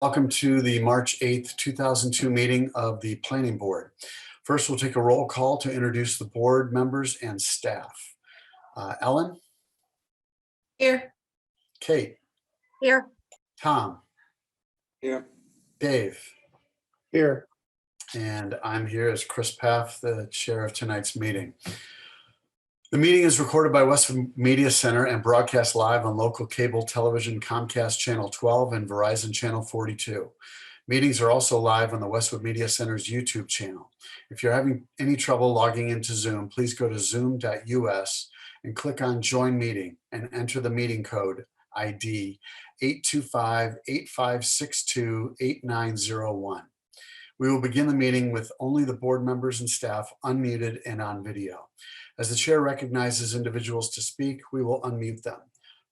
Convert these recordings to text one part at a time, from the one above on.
Welcome to the March 8th, 2002 meeting of the Planning Board. First, we'll take a roll call to introduce the board members and staff. Ellen? Here. Kate? Here. Tom? Here. Dave? Here. And I'm here as Chris Paff, the chair of tonight's meeting. The meeting is recorded by Westwood Media Center and broadcast live on local cable television Comcast Channel 12 and Verizon Channel 42. Meetings are also live on the Westwood Media Center's YouTube channel. If you're having any trouble logging into Zoom, please go to zoom.us and click on Join Meeting and enter the meeting code ID 825-8562-8901. We will begin the meeting with only the board members and staff unmuted and on video. As the chair recognizes individuals to speak, we will unmute them.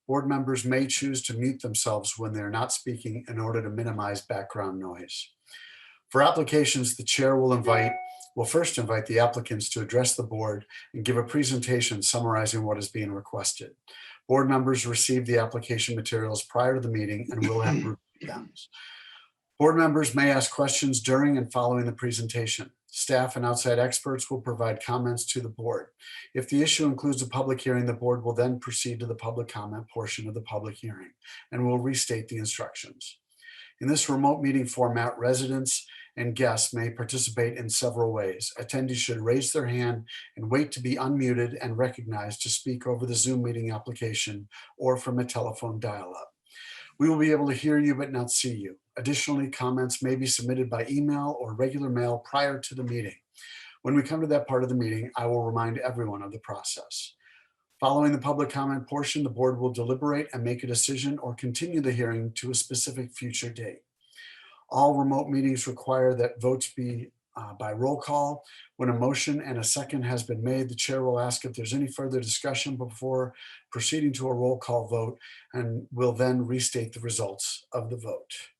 Board members may choose to mute themselves when they're not speaking in order to minimize background noise. For applications, the chair will first invite the applicants to address the board and give a presentation summarizing what is being requested. Board members receive the application materials prior to the meeting and will have reviewed them. Board members may ask questions during and following the presentation. Staff and outside experts will provide comments to the board. If the issue includes a public hearing, the board will then proceed to the public comment portion of the public hearing and will restate the instructions. In this remote meeting format, residents and guests may participate in several ways. Attendees should raise their hand and wait to be unmuted and recognized to speak over the Zoom meeting application or from a telephone dial-up. We will be able to hear you but not see you. Additionally, comments may be submitted by email or regular mail prior to the meeting. When we come to that part of the meeting, I will remind everyone of the process. Following the public comment portion, the board will deliberate and make a decision or continue the hearing to a specific future date. All remote meetings require that votes be by roll call. When a motion and a second has been made, the chair will ask if there's any further discussion before proceeding to a roll call vote, and will then restate the results of the vote.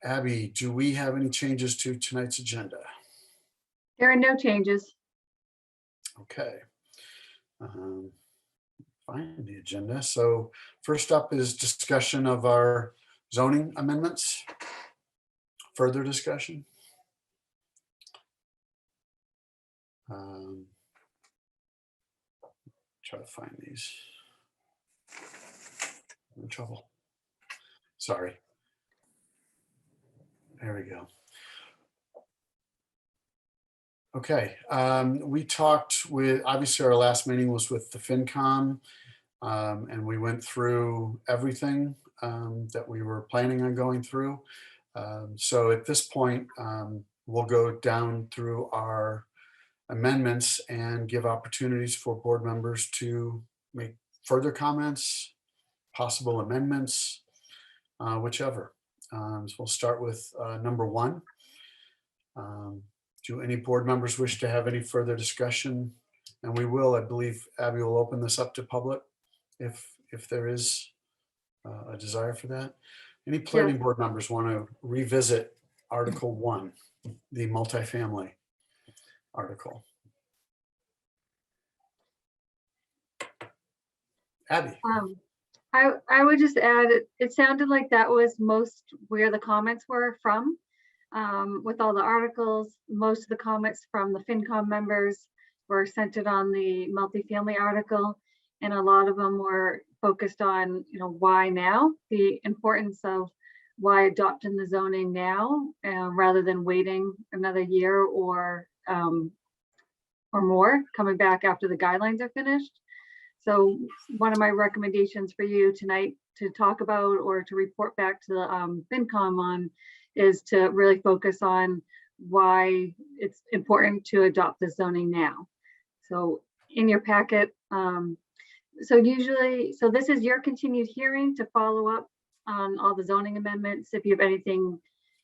Abby, do we have any changes to tonight's agenda? There are no changes. Okay. Find the agenda. So first up is discussion of our zoning amendments. Further discussion? Try to find these. I'm in trouble. Sorry. There we go. Okay, we talked with, obviously our last meeting was with the FinCom, and we went through everything that we were planning on going through. So at this point, we'll go down through our amendments and give opportunities for board members to make further comments, possible amendments, whichever. So we'll start with number one. Do any board members wish to have any further discussion? And we will, I believe, Abby will open this up to public if there is a desire for that. Any planning board members want to revisit Article 1, the multifamily article? Abby. I would just add, it sounded like that was most where the comments were from. With all the articles, most of the comments from the FinCom members were centered on the multifamily article, and a lot of them were focused on, why now, the importance of why adopting the zoning now rather than waiting another year or more, coming back after the guidelines are finished. So one of my recommendations for you tonight to talk about or to report back to the FinCom on is to really focus on why it's important to adopt the zoning now. So in your packet, so this is your continued hearing to follow up on all the zoning amendments. If you have anything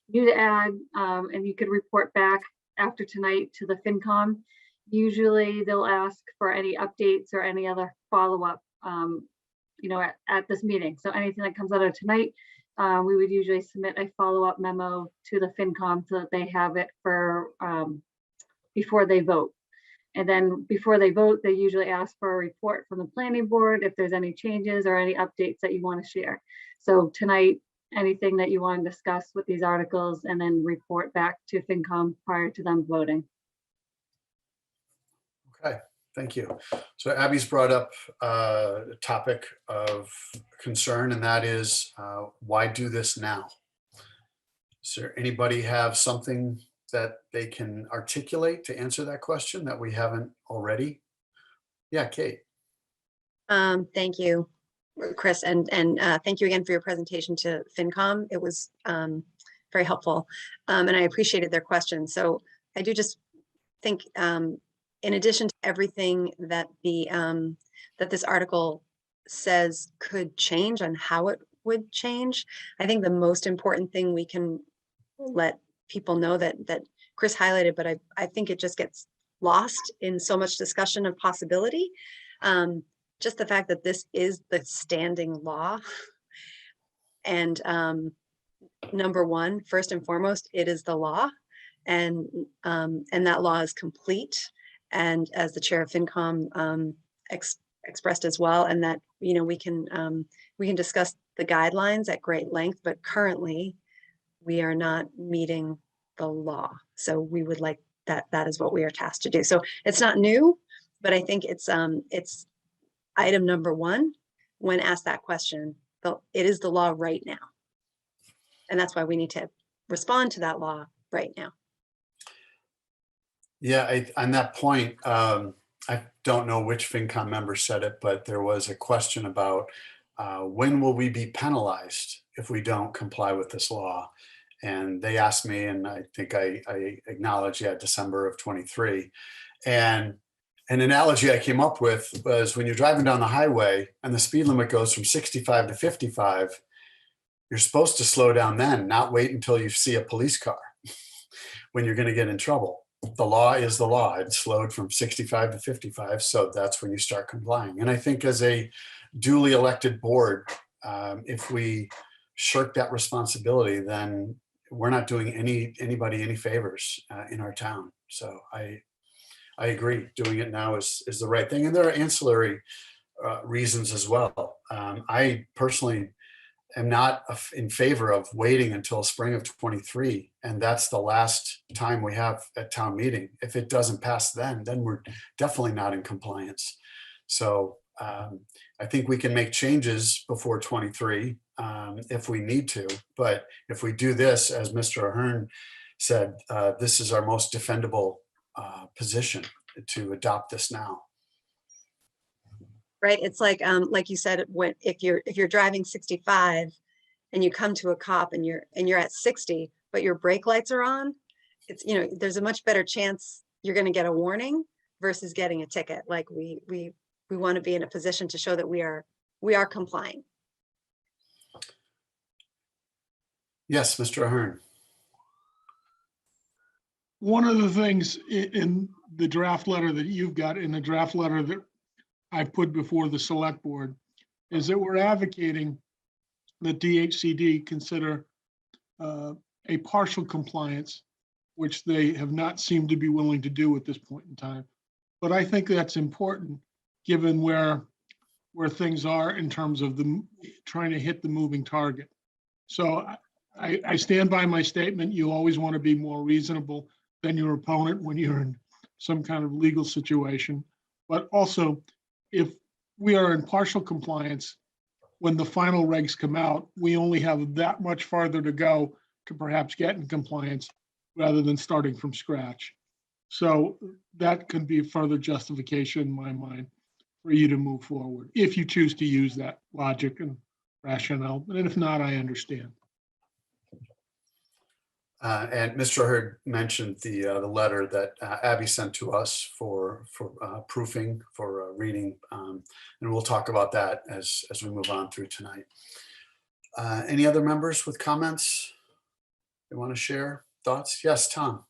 new to add, and you could report back after tonight to the FinCom. Usually they'll ask for any updates or any other follow-up, at this meeting. So anything that comes out of tonight, we would usually submit a follow-up memo to the FinCom so that they have it for before they vote. And then before they vote, they usually ask for a report from the planning board if there's any changes or any updates that you want to share. So tonight, anything that you want to discuss with these articles and then report back to FinCom prior to them voting. Okay, thank you. So Abby's brought up a topic of concern, and that is why do this now? Does there anybody have something that they can articulate to answer that question that we haven't already? Yeah, Kate. Thank you, Chris, and thank you again for your presentation to FinCom. It was very helpful, and I appreciated their questions. So I do just think, in addition to everything that that this article says could change and how it would change, I think the most important thing we can let people know that Chris highlighted, but I think it just gets lost in so much discussion of possibility. Just the fact that this is the standing law, and number one, first and foremost, it is the law, and that law is complete. And as the chair of FinCom expressed as well, and that we can discuss the guidelines at great length, but currently we are not meeting the law. So we would like that is what we are tasked to do. So it's not new, but I think it's item number one when asked that question. It is the law right now, and that's why we need to respond to that law right now. Yeah, on that point, I don't know which FinCom member said it, but there was a question about when will we be penalized if we don't comply with this law? And they asked me, and I think I acknowledged, yeah, December of 23. And an analogy I came up with was when you're driving down the highway and the speed limit goes from 65 to 55, you're supposed to slow down then, not wait until you see a police car when you're going to get in trouble. The law is the law. It's slowed from 65 to 55. So that's when you start complying. And I think as a duly elected board, if we shirk that responsibility, then we're not doing anybody any favors in our town. So I agree. Doing it now is the right thing. And there are ancillary reasons as well. I personally am not in favor of waiting until spring of 23. And that's the last time we have at town meeting. If it doesn't pass then we're definitely not in compliance. So I think we can make changes before 23 if we need to. But if we do this, as Mr. Ahern said, this is our most defendable position to adopt this now. Right. It's like you said, if you're driving 65 and you come to a cop and you're at 60, but your brake lights are on, it's, there's a much better chance you're going to get a warning versus getting a ticket. Like we want to be in a position to show that we are complying. Yes, Mr. Ahern. One of the things in the draft letter that you've got, in the draft letter that I put before the select board, is that we're advocating that DHCD consider a partial compliance, which they have not seemed to be willing to do at this point in time. But I think that's important given where things are in terms of trying to hit the moving target. So I stand by my statement. You always want to be more reasonable than your opponent when you're in some kind of legal situation. But also, if we are in partial compliance, when the final regs come out, we only have that much farther to go to perhaps get in compliance rather than starting from scratch. So that could be further justification in my mind for you to move forward, if you choose to use that logic and rationale. And if not, I understand. And Mr. Ahern mentioned the letter that Abby sent to us for proofing, for reading, and we'll talk about that as we move on through tonight. Any other members with comments they want to share? Thoughts? Yes, Tom.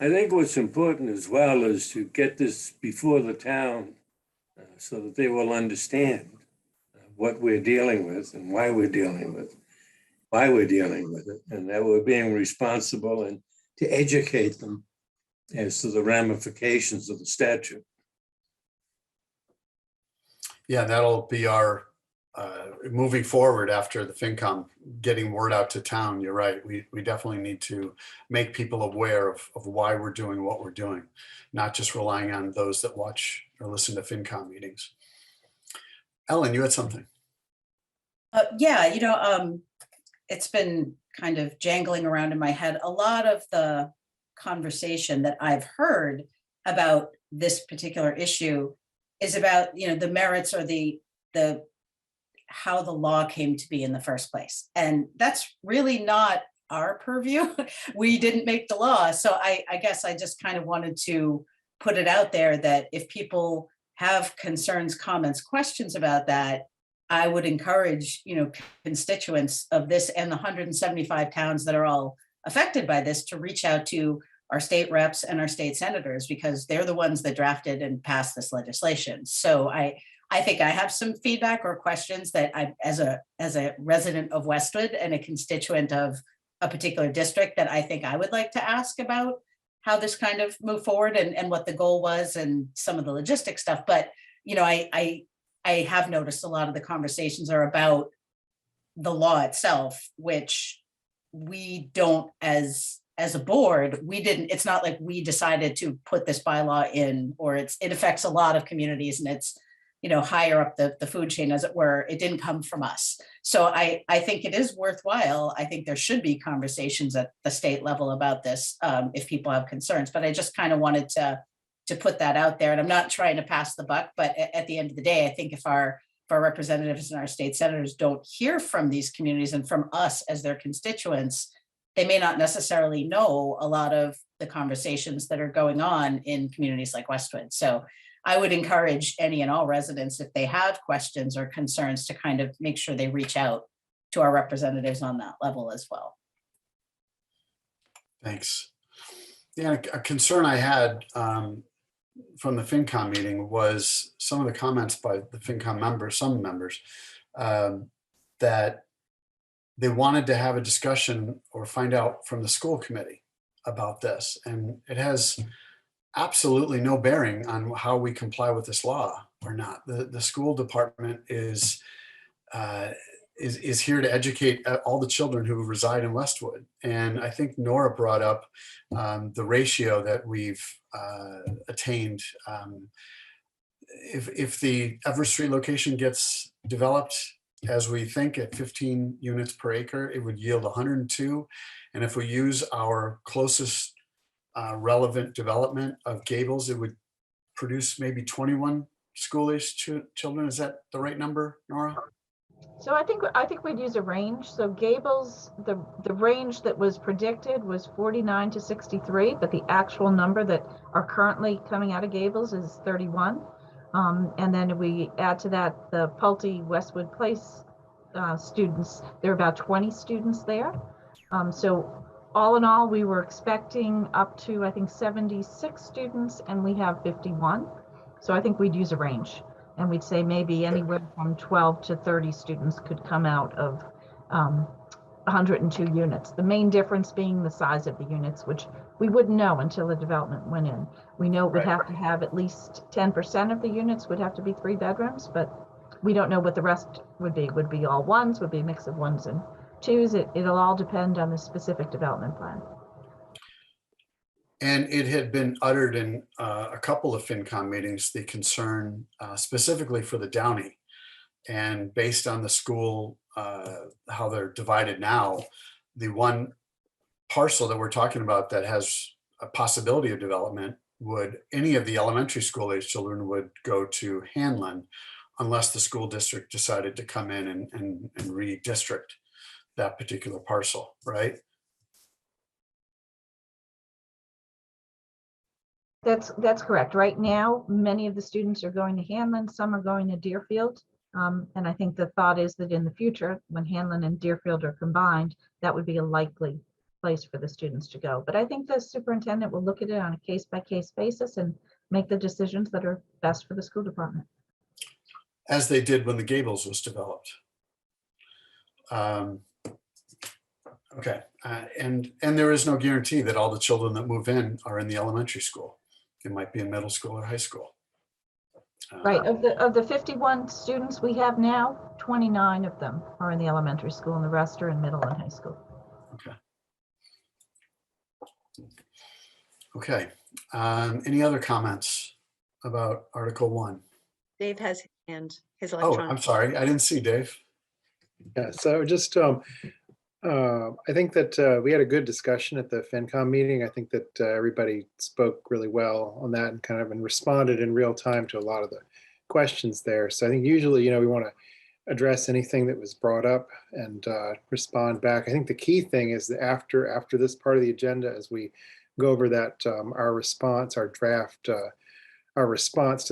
I think what's important as well is to get this before the town so that they will understand what we're dealing with and why we're dealing with it, and that we're being responsible and to educate them as to the ramifications of the statute. Yeah, that'll be our moving forward after the FinCom, getting word out to town, you're right. We definitely need to make people aware of why we're doing what we're doing, not just relying on those that watch or listen to FinCom meetings. Ellen, you had something. Yeah, it's been kind of jangling around in my head. A lot of the conversation that I've heard about this particular issue is about, the merits or the how the law came to be in the first place. And that's really not our purview. We didn't make the law. So I guess I just kind of wanted to put it out there that if people have concerns, comments, questions about that, I would encourage, constituents of this and the 175 towns that are all affected by this to reach out to our state reps and our state senators, because they're the ones that drafted and passed this legislation. So I think I have some feedback or questions that I, as a resident of Westwood and a constituent of a particular district, that I think I would like to ask about how this kind of moved forward and what the goal was and some of the logistic stuff. But, I have noticed a lot of the conversations are about the law itself, which we don't, as a board, it's not like we decided to put this bylaw in, or it affects a lot of communities, and it's, higher up the food chain, as it were. It didn't come from us. So I think it is worthwhile. I think there should be conversations at the state level about this if people have concerns, but I just kind of wanted to put that out there. And I'm not trying to pass the buck, but at the end of the day, I think if our representatives and our state senators don't hear from these communities and from us as their constituents, they may not necessarily know a lot of the conversations that are going on in communities like Westwood. So I would encourage any and all residents, if they have questions or concerns, to kind of make sure they reach out to our representatives on that level as well. Thanks. Yeah, a concern I had from the FinCom meeting was some of the comments by the FinCom members, some members, that they wanted to have a discussion or find out from the school committee about this. And it has absolutely no bearing on how we comply with this law or not. The school department is here to educate all the children who reside in Westwood. And I think Nora brought up the ratio that we've attained. If the Everett Street location gets developed as we think at 15 units per acre, it would yield 102. And if we use our closest relevant development of Gables, it would produce maybe 21 school-aged children. Is that the right number, Nora? So I think we'd use a range. So Gables, the range that was predicted was 49 to 63, but the actual number that are currently coming out of Gables is 31. And then we add to that the Pulte Westwood Place students. There are about 20 students there. So all in all, we were expecting up to, I think, 76 students, and we have 51. So I think we'd use a range. And we'd say maybe anywhere from 12 to 30 students could come out of 102 units. The main difference being the size of the units, which we wouldn't know until the development went in. We know it would have to have at least 10% of the units would have to be 3 bedrooms, but we don't know what the rest would be. Would be all ones, would be a mix of ones and twos. It'll all depend on the specific development plan. And it had been uttered in a couple of FinCom meetings, the concern specifically for the Downey. And based on the school, how they're divided now, the one parcel that we're talking about that has a possibility of development would, any of the elementary school age children would go to Hanlon unless the school district decided to come in and redistrict that particular parcel, right? That's correct. Right now, many of the students are going to Hanlon, some are going to Deerfield. And I think the thought is that in the future, when Hanlon and Deerfield are combined, that would be a likely place for the students to go. But I think the superintendent will look at it on a case-by-case basis and make the decisions that are best for the school department. As they did when the Gables was developed. Okay, and there is no guarantee that all the children that move in are in the elementary school. It might be in middle school or high school. Right, of the 51 students we have now, 29 of them are in the elementary school and the rest are in middle and high school. Okay. Any other comments about Article 1? Dave has his hand, his Oh, electronic. I'm sorry. I didn't see Dave. Yeah, so just, I think that we had a good discussion at the FinCom meeting. I think that everybody spoke really well on that and kind of and responded in real time to a lot of the questions there. So I think usually, we want to address anything that was brought up and respond back. I think the key thing is that after this part of the agenda, as we go over that, our response to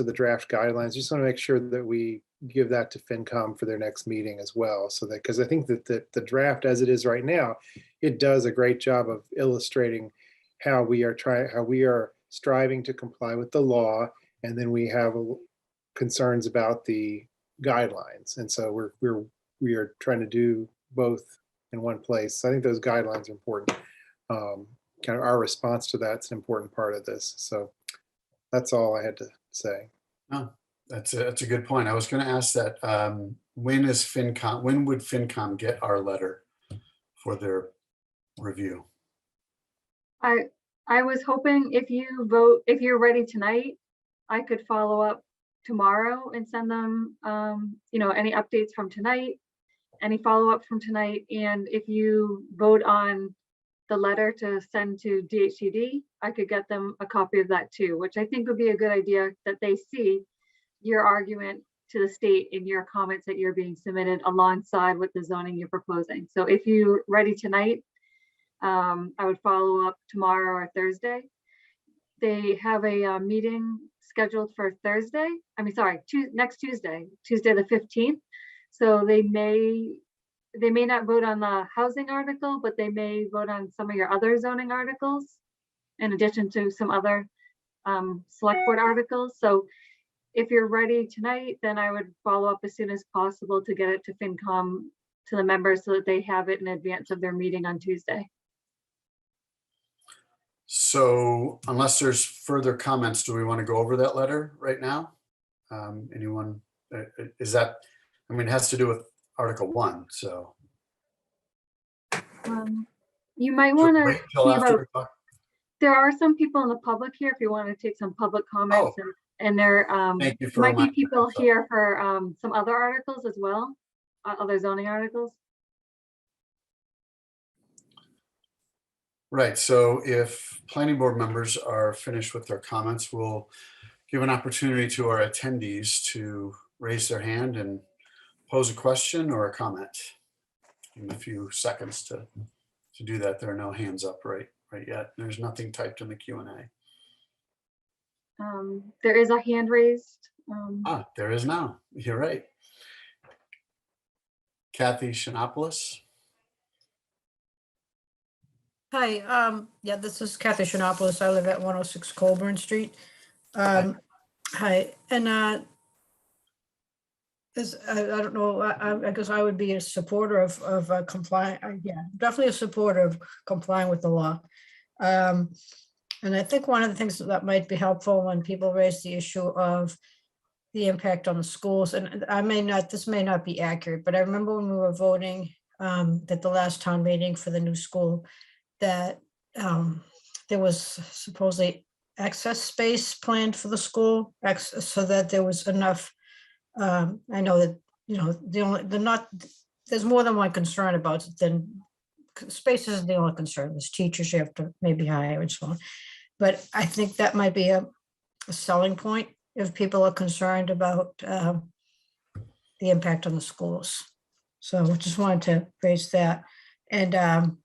the draft guidelines, just want to make sure that we give that to FinCom for their next meeting as well. So that, because I think that the draft as it is right now, it does a great job of illustrating how we are striving to comply with the law. And then we have concerns about the guidelines. And so we are trying to do both in one place. So I think those guidelines are important. Kind of our response to that's an important part of this. So that's all I had to say. Oh, that's a good point. I was going to ask that. When would FinCom get our letter for their review? I was hoping if you're ready tonight, I could follow up tomorrow and send them, any updates from tonight, any follow-up from tonight. And if you vote on the letter to send to DHCD, I could get them a copy of that too, which I think would be a good idea, that they see your argument to the state in your comments that you're being submitted alongside with the zoning you're proposing. So if you're ready tonight, I would follow up tomorrow or Thursday. They have a meeting scheduled for Thursday. Next Tuesday, the 15th. So they may not vote on the housing article, but they may vote on some of your other zoning articles, in addition to some other select board articles. So if you're ready tonight, then I would follow up as soon as possible to get it to FinCom, to the members, so that they have it in advance of their meeting on Tuesday. So unless there's further comments, do we want to go over that letter right now? Anyone? Is that, it has to do with Article 1, so. You might Should want we to wait till see after about, we talk? there are some people in the public here if you want to take some public comments. And there Thank you for might be reminding me. people here for some other articles as well, other zoning articles. Right, so if planning board members are finished with their comments, we'll give an opportunity to our attendees to raise their hand and pose a question or a comment. Give them a few seconds to do that. There are no hands up right yet. There's nothing typed in the Q&A. There is a hand raised. There is now. You're right. Kathy Shinopoulos. Hi, yeah, this is Kathy Shinopoulos. I live at 106 Colburn Street. Hi, and I don't know, I guess I would be a supporter of complying, definitely a supporter of complying with the law. And I think one of the things that might be helpful when people raise the issue of the impact on the schools, and this may not be accurate, but I remember when we were voting at the last town meeting for the new school, that there was supposedly excess space planned for the school, so that there was enough. I know that there's more than one concern about it. Than space isn't the only concern. There's teachers you have to maybe hire and so on. But I think that might be a selling point if people are concerned about the impact on the schools. So I just wanted to raise that. And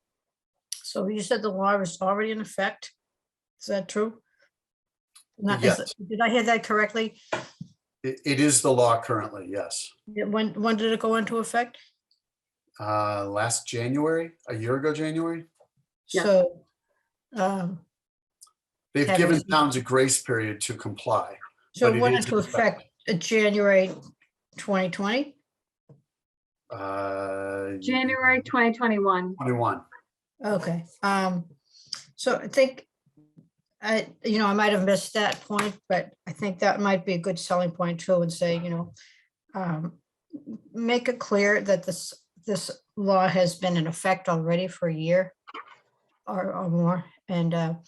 so you said the law is already in effect. Is that true? Yes. Did I hear that correctly? It is the law currently, yes. When did it go into effect? Last January, a year ago, January. Yeah. So They've given towns a grace period to comply. So but it it went is into in effect. effect January 2020? January 2021. 21. Okay. So I think I might have missed that point, but I think that might be a good selling point too, and say, make it clear that this law has been in effect already for a year or more. And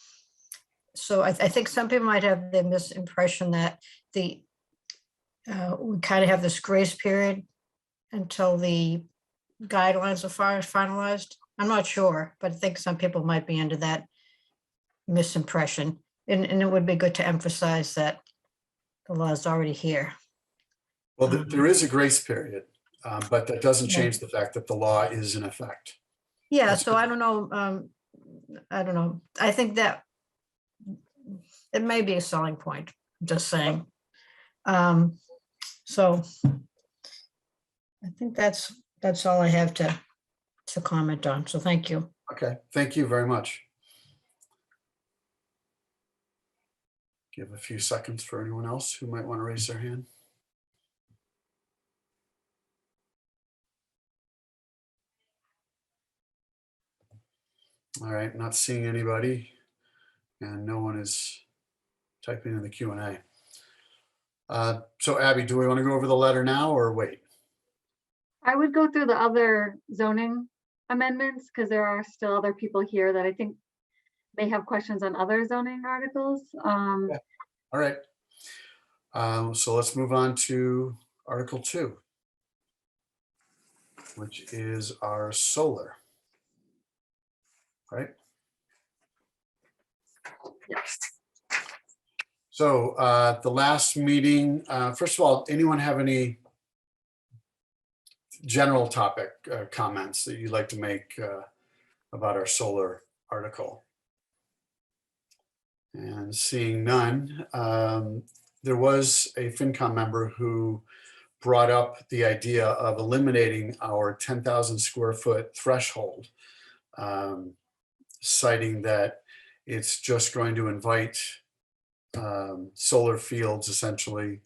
so I think some people might have the misimpression that we kind of have this grace period until the guidelines are finalized. I'm not sure, but I think some people might be under that misimpression. And it would be good to emphasize that the law is already here. Well, there is a grace period, but that doesn't Yeah. change the fact that the law is in effect. Yeah, That's so good. I don't know. I don't know. I think that it may be a selling point, just saying. So I think that's all I have to comment on. So thank you. Okay, thank you very much. Give a few seconds for anyone else who might want to raise their hand. All right, not seeing anybody, and no one is typing in the Q&A. So Abby, do we want to go over the letter now or wait? I would go through the other zoning amendments because there are still other people here that I think may have questions on other zoning articles. All right. So let's move on to Article 2, which is our solar. Right? Yes. So the last meeting, first of all, anyone have any general topic comments that you'd like to make about our solar article? And seeing none, there was a FinCom member who brought up the idea of eliminating our 10,000 square foot threshold, citing that it's just going to invite solar fields essentially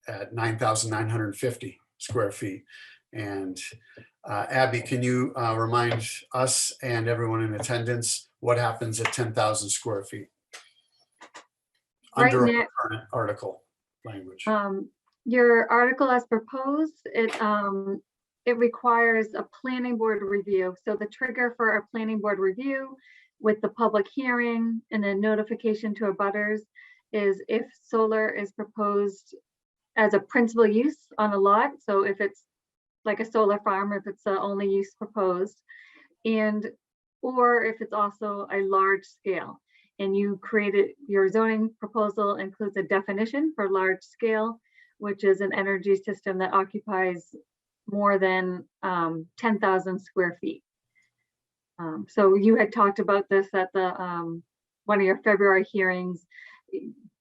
at 9,950 square feet. And Abby, can you remind us and everyone in attendance what happens at 10,000 square feet? Right Under now- our current article language. Your article as proposed, it requires a planning board review. So the trigger for a planning board review with the public hearing and then notification to abutters is if solar is proposed as a principal use on a lot. So if it's like a solar farm, if it's the only use proposed, or if it's also a large scale. And you created, your zoning proposal includes a definition for large scale, which is an energy system that occupies more than 10,000 square feet. So you had talked about this at the one of your February hearings.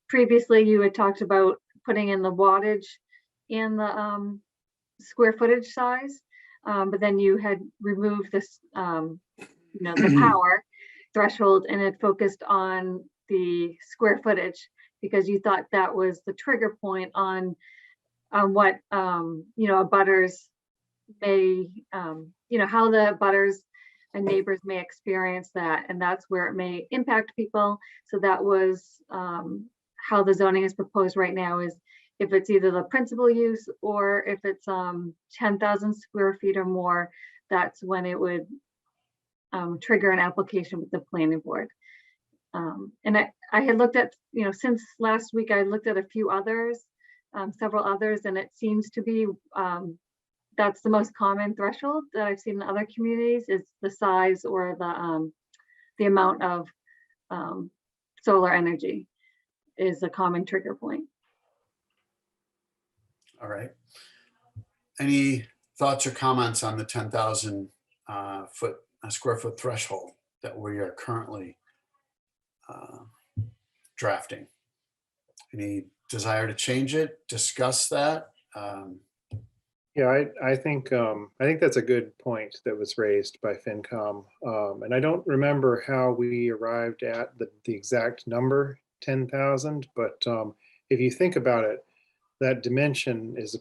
Previously, you had talked about putting in the wattage and the square footage size, but then you had removed this, the power threshold, and it focused on the square footage because you thought that was the trigger point on what abutters may, how the abutters and neighbors may experience that, and that's where it may impact people. So that was how the zoning is proposed right now, is if it's either the principal use or if it's 10,000 square feet or more, that's when it would trigger an application with the planning board. And I had looked at, since last week, I looked at a few others, several others, and it seems to be that's the most common threshold that I've seen in other communities, is the size or the amount of solar energy is a common trigger point. All right. Any thoughts or comments on the 10,000 square foot threshold that we are currently drafting? Any desire to change it, discuss that? Yeah, I think that's a good point that was raised by FinCom. And I don't remember how we arrived at the exact number, 10,000, but if you think about it, that dimension is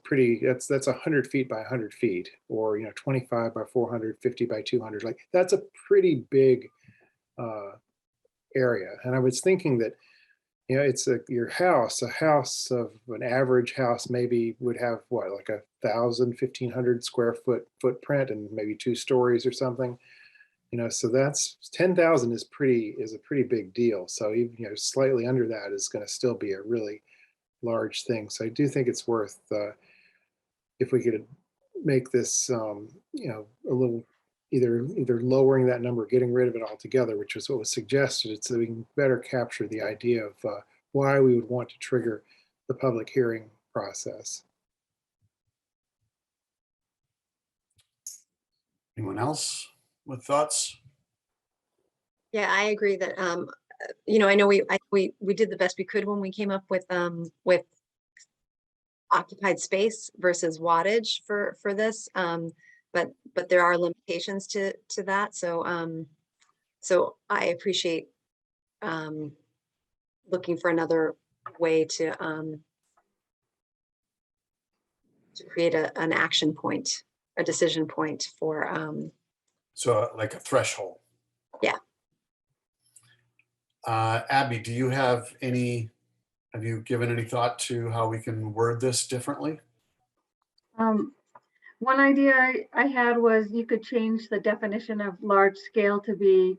that's 100 feet by 100 feet, or 25 by 400, 50 by 200. Like, that's a pretty big area. And I was thinking that, you know, it's a house of an average house maybe would have what, like 1,000, 1,500 square foot footprint and maybe 2 stories or something. You know, so that's 10,000 is a pretty big deal. So even, you know, slightly under that is going to still be a really large thing. So I do think it's worth, if we could make this, you know, a little, either lowering that number, getting rid of it altogether, which is what was suggested, so we can better capture the idea of why we would want to trigger the public hearing process. Anyone else with thoughts? Yeah, I agree that, you know, I know we did the best we could when we came up with occupied space versus wattage for this. But there are limitations to that. So, so I appreciate, looking for another way to create an action point, a decision point for, So like a threshold. Yeah. Abby, do you have you given any thought to how we can word this differently? One idea I had was you could change the definition of large scale to be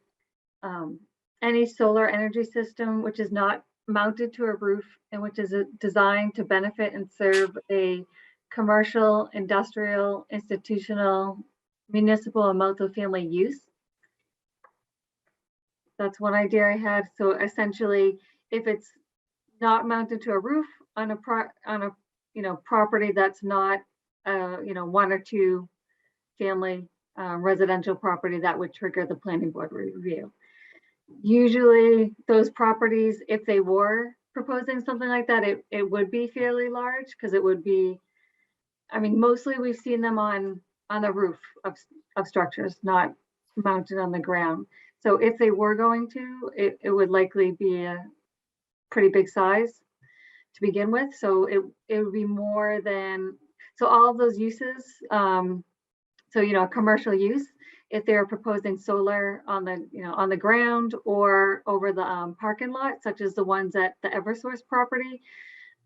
any solar energy system which is not mounted to a roof and which is designed to benefit and serve a commercial, industrial, institutional, municipal, and multifamily use. That's one idea I had. So essentially, if it's not mounted to a roof on a property that's not 1 or 2 family residential property, that would trigger the planning board review. Usually those properties, if they were proposing something like that, it would be fairly large, because it would be, I mean, mostly we've seen them on the roof of structures, not mounted on the ground. So if they were going to, it would likely be a pretty big size to begin with. So it would be more than, so all of those uses, so, you know, commercial use, if they're proposing solar on the, on the ground or over the parking lot, such as the ones at the Eversource property.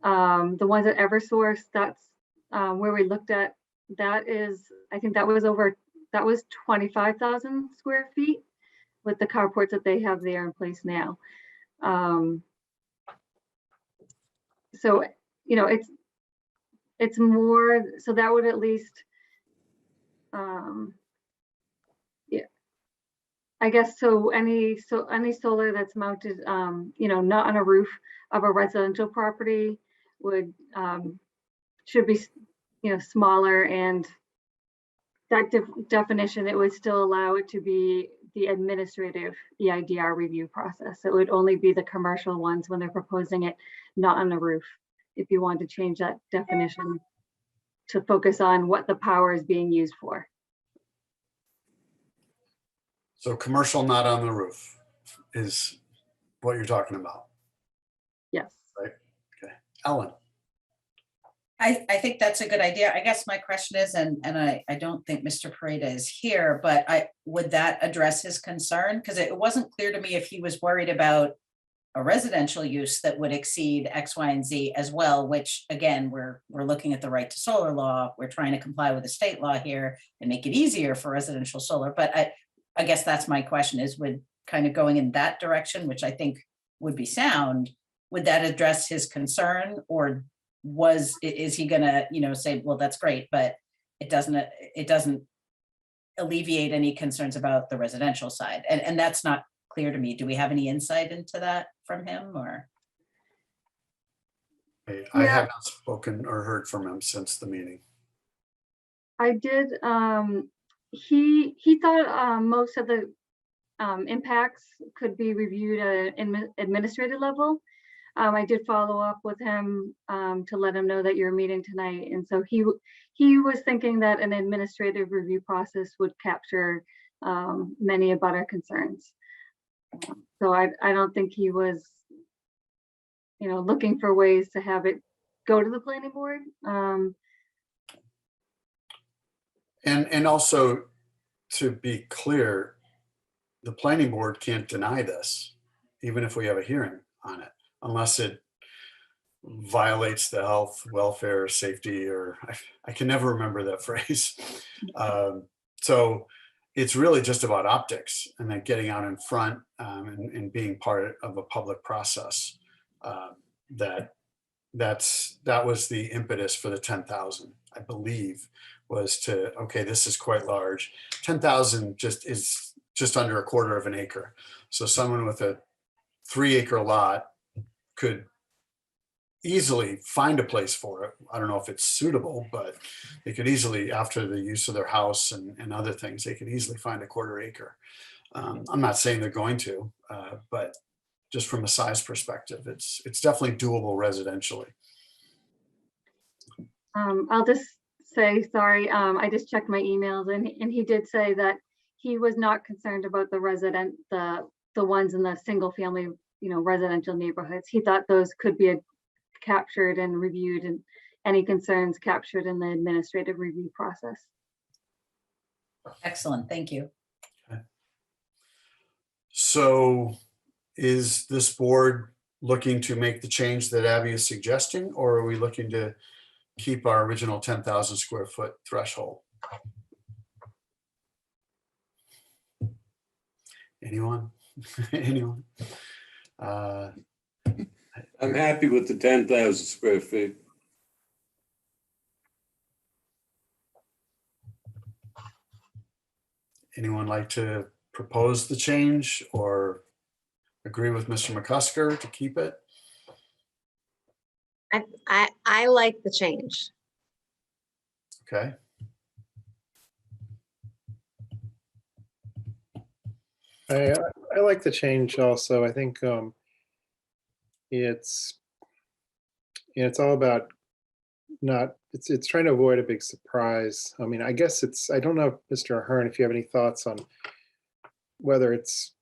The ones at Eversource, that's where we looked at, that is, I think that was 25,000 square feet with the carports that they have there in place now. So, you know, it's more, so that would at least, yeah, I guess, so any solar that's mounted, not on a roof of a residential property would, should be, smaller, and that definition, it would still allow it to be the administrative EIDR review process. It would only be the commercial ones when they're proposing it, not on the roof. If you want to change that definition to focus on what the power is being used for. So commercial not on the roof is what you're talking about. Yes. Right. Okay. Ellen. I think that's a good idea. I guess my question is, and I don't think Mr. Pareda is here, but would that address his concern? Because it wasn't clear to me if he was worried about a residential use that would exceed X, Y, and Z as well, which again, we're looking at the right to solar law. We're trying to comply with the state law here and make it easier for residential solar. But I guess that's my question, is would kind of going in that direction, which I think would be sound, would that address his concern, or is he gonna, say, well, that's great, but it doesn't alleviate any concerns about the residential side? And that's not clear to me. Do we have any insight into that from him, or? I have not spoken or heard from him since the meeting. I did, he thought most of the impacts could be reviewed at an administrative level. I did follow up with him to let him know that you're meeting tonight. And so he was thinking that an administrative review process would capture many of our concerns. So I don't think he was, looking for ways to have it go to the planning board. And also, to be clear, the planning board can't deny this. even if we have a hearing on it, unless it violates the health, welfare, safety, or I can never remember that phrase. So it's really just about optics and then getting out in front and being part of a public process. That was the impetus for the 10,000, I believe, was to, okay, this is quite large. 10,000 is just under a quarter of an acre. So someone with a 3-acre lot could easily find a place for it. I don't know if it's suitable, but they could easily, after the use of their house and other things, they could easily find a 1/4 acre. I'm not saying they're going to, but just from a size perspective, it's definitely doable residentially. I'll just say, sorry, I just checked my emails and he did say that he was not concerned about the ones in the single family, residential neighborhoods. He thought those could be captured and reviewed, and any concerns captured in the administrative review process. Excellent, thank you. Okay. So is this board looking to make the change that Abby is suggesting, or are we looking to keep our original 10,000 square foot threshold? Anyone? Anyone? I'm happy with the 10,000 square feet. Anyone like to propose the change or agree with Mr. McCusker to keep it? I like the change. Okay. I like the change also. I think it's all about it's trying to avoid a big surprise. I mean, I guess I don't know, Mr. Ahern, if you have any thoughts on whether it's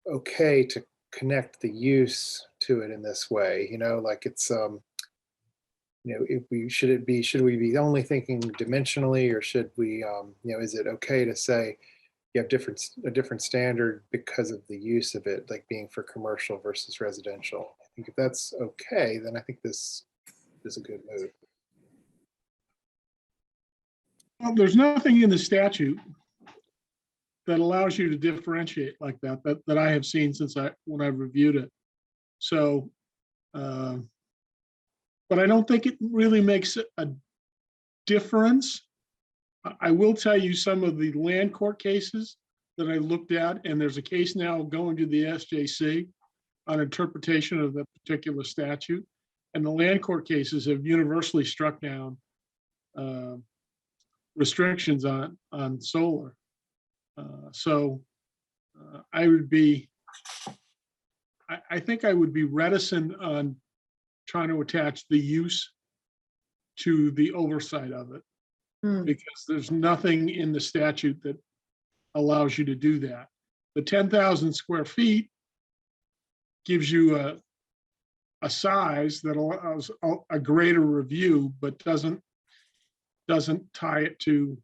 okay to connect the use to it in this way, like it's should we be only thinking dimensionally, or should we is it okay to say you have a different standard because of the use of it, like being for commercial versus residential? I think if that's okay, then I think this is a good move. Well, there's nothing in the statute that allows you to differentiate like that I have seen since when I've reviewed it. So, but I don't think it really makes a difference. I will tell you some of the land court cases that I looked at, and there's a case now going to the SJC on interpretation of the particular statute. And the land court cases have universally struck down restrictions on solar. I think I would be reticent on trying to attach the use to the oversight of it, because there's nothing in the statute that allows you to do that. The 10,000 square feet gives you a size that allows a greater review, but doesn't tie it to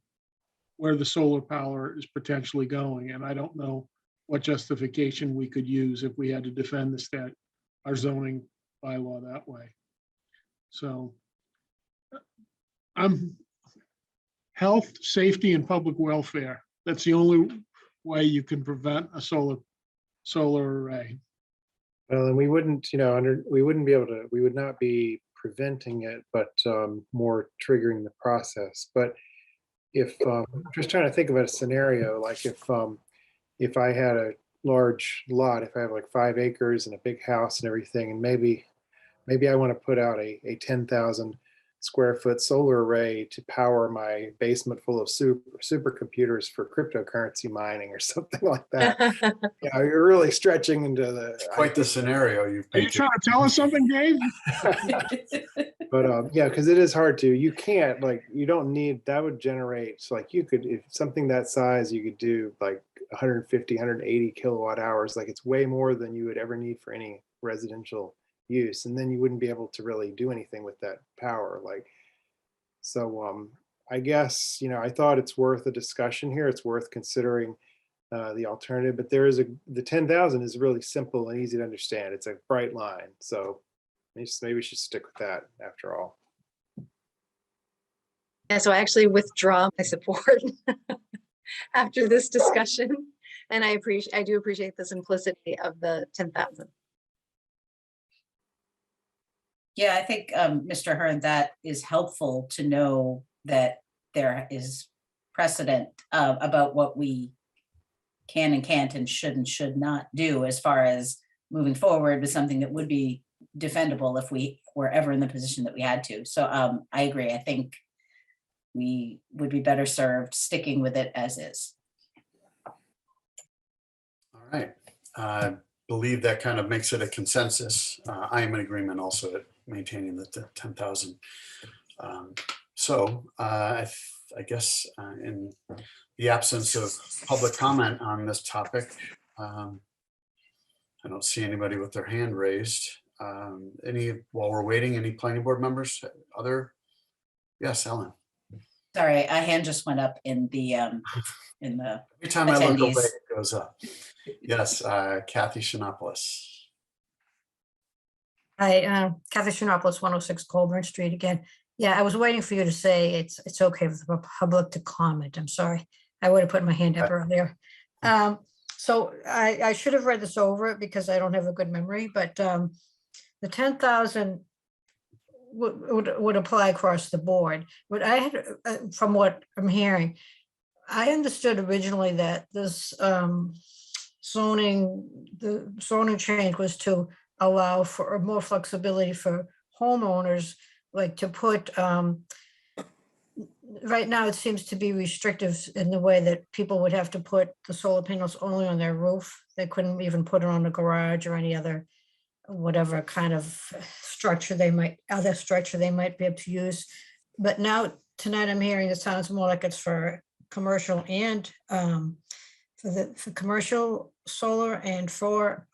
where the solar power is potentially going. And I don't know what justification we could use if we had to defend our zoning bylaw that way. So I'm health, safety, and public welfare. That's the only way you can prevent a solar array. Well, and we wouldn't, we would not be preventing it, but more triggering the process. But if just trying to think about a scenario, like if I had a large lot, if I have like 5 acres and a big house and everything, and maybe I want to put out a 10,000 square foot solar array to power my basement full of supercomputers for cryptocurrency mining or something like that. You're really stretching into Quite the scenario you've painted. Are you trying to tell us something, Dave? But because it is hard to, you can't, you don't need, that would generate, so you could, if something that size, you could do 150, 180 kilowatt hours. It's way more than you would ever need for any residential use, and then you wouldn't be able to really do anything with that power. So I guess I thought it's worth a discussion here. It's worth considering the alternative, but the 10,000 is really simple and easy to understand. It's a bright line. So maybe we should stick with that after all. Yeah, so I actually withdraw my support after this discussion. And I do appreciate the simplicity of the 10,000. Yeah, I think, Mr. Hearn, that is helpful to know that there is precedent about what we can and can't and should not do as far as moving forward with something that would be defendable if we were ever in the position that we had to. So I agree. I think we would be better served sticking with it as is. All right. I believe that kind of makes it a consensus. I am in agreement also at maintaining the 10,000. So I guess in the absence of public comment on this topic, I don't see anybody with their hand raised. While we're waiting, any planning board members? Yes, Ellen. Sorry, a hand just went up in the Every time I look away, attendees. it goes up. Yes, Kathy Shinopoulos. Hi, Kathy Shinopoulos, 106 Colburn Street again. Yeah, I was waiting for you to say it's okay for the public to comment. I'm sorry. I would have put my hand up earlier. So I should have read this over because I don't have a good memory, but the 10,000 would apply across the board. But I had, from what I'm hearing, I understood originally that this the zoning change was to allow for more flexibility for homeowners, like to put, right now it seems to be restrictive in the way that people would have to put the solar panels only on their roof. They couldn't even put it on the garage or any other, whatever kind of structure they might be able to use. But now, tonight I'm hearing it sounds more like it's for commercial and for commercial solar and for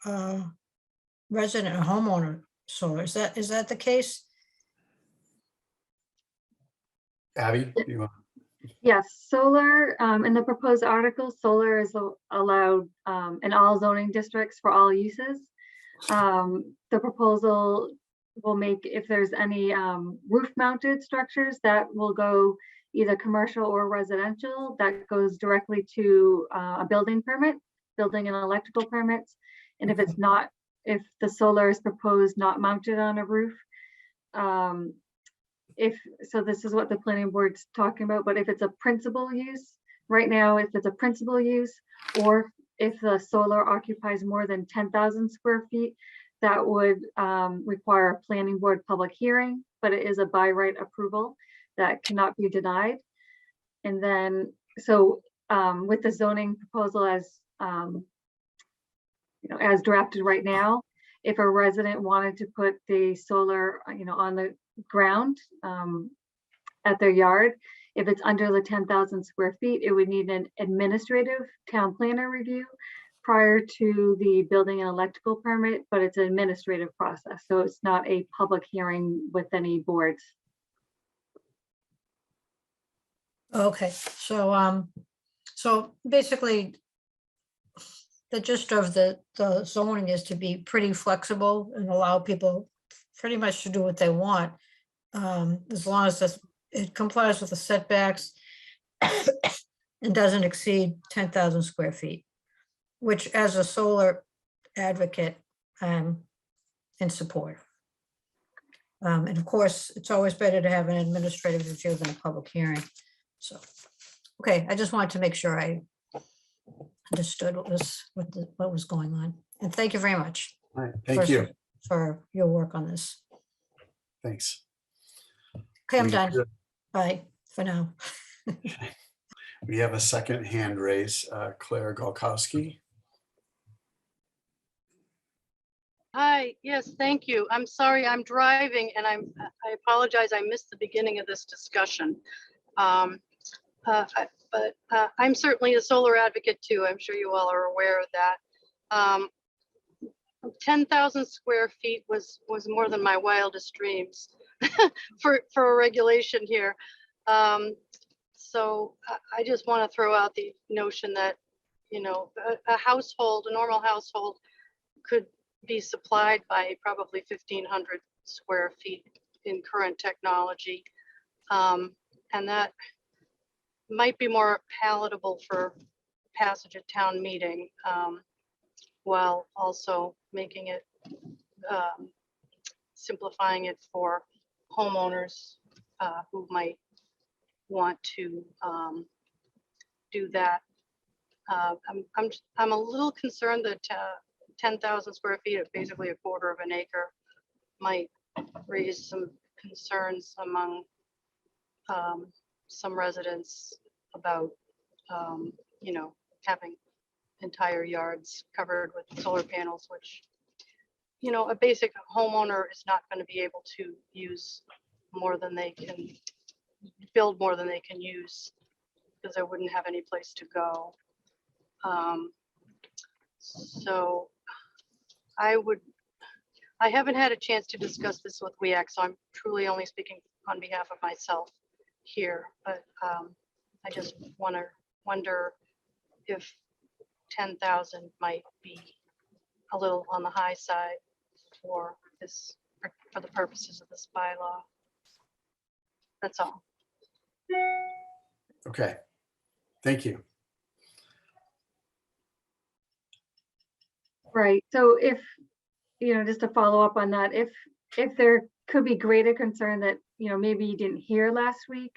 resident or homeowner solar. Is that the case? Abby, you want? Yes, solar, in the proposed article, solar is allowed in all zoning districts for all uses. The proposal will make, if there's any roof-mounted structures, that will go either commercial or residential, that goes directly to a building permit, building and electrical permits. And if it's not, if the solar is proposed not mounted on a roof, so this is what the planning board's talking about, but if it's a principal use, right now, if it's a principal use, or if the solar occupies more than 10,000 square feet, that would require a planning board public hearing, but it is a by right approval that cannot be denied. And then, so with the zoning proposal as as drafted right now, if a resident wanted to put the solar, on the ground at their yard, if it's under the 10,000 square feet, it would need an administrative town planner review prior to the building and electrical permit, but it's an administrative process. So it's not a public hearing with any boards. Okay, so basically the gist of the zoning is to be pretty flexible and allow people pretty much to do what they want, as long as it complies with the setbacks and doesn't exceed 10,000 square feet, which as a solar advocate, I'm in support. And of course, it's always better to have an administrative review than a public hearing. So, okay, I just wanted to make sure I understood what was going on. And thank you very much. All right, thank you. For your work on this. Thanks. Okay, I'm done. Bye for now. We have a second hand raise, Claire Golkowski. Hi, yes, thank you. I'm sorry, I'm driving and I apologize, I missed the beginning of this discussion. But I'm certainly a solar advocate too. I'm sure you all are aware of that. 10,000 square feet was more than my wildest dreams for a regulation here. So I just want to throw out the notion that, you know, a household, a normal household could be supplied by probably 1,500 square feet in current technology. And that might be more palatable for passage at town meeting, while also making it, simplifying it for homeowners who might want to do that. I'm a little concerned that 10,000 square feet of basically a quarter of an acre might raise some concerns among some residents about, you know, having entire yards covered with solar panels, which, you know, a basic homeowner is not going to be able to use more than they can, build more than they can use, because they wouldn't have any place to go. So I haven't had a chance to discuss this with WEAC, so I'm truly only speaking on behalf of myself here, but I just wonder if 10,000 might be a little on the high side for this, for the purposes of this bylaw. That's all. Okay, thank you. Right, so if, you know, just to follow up on that, if there could be greater concern that, you know, maybe you didn't hear last week,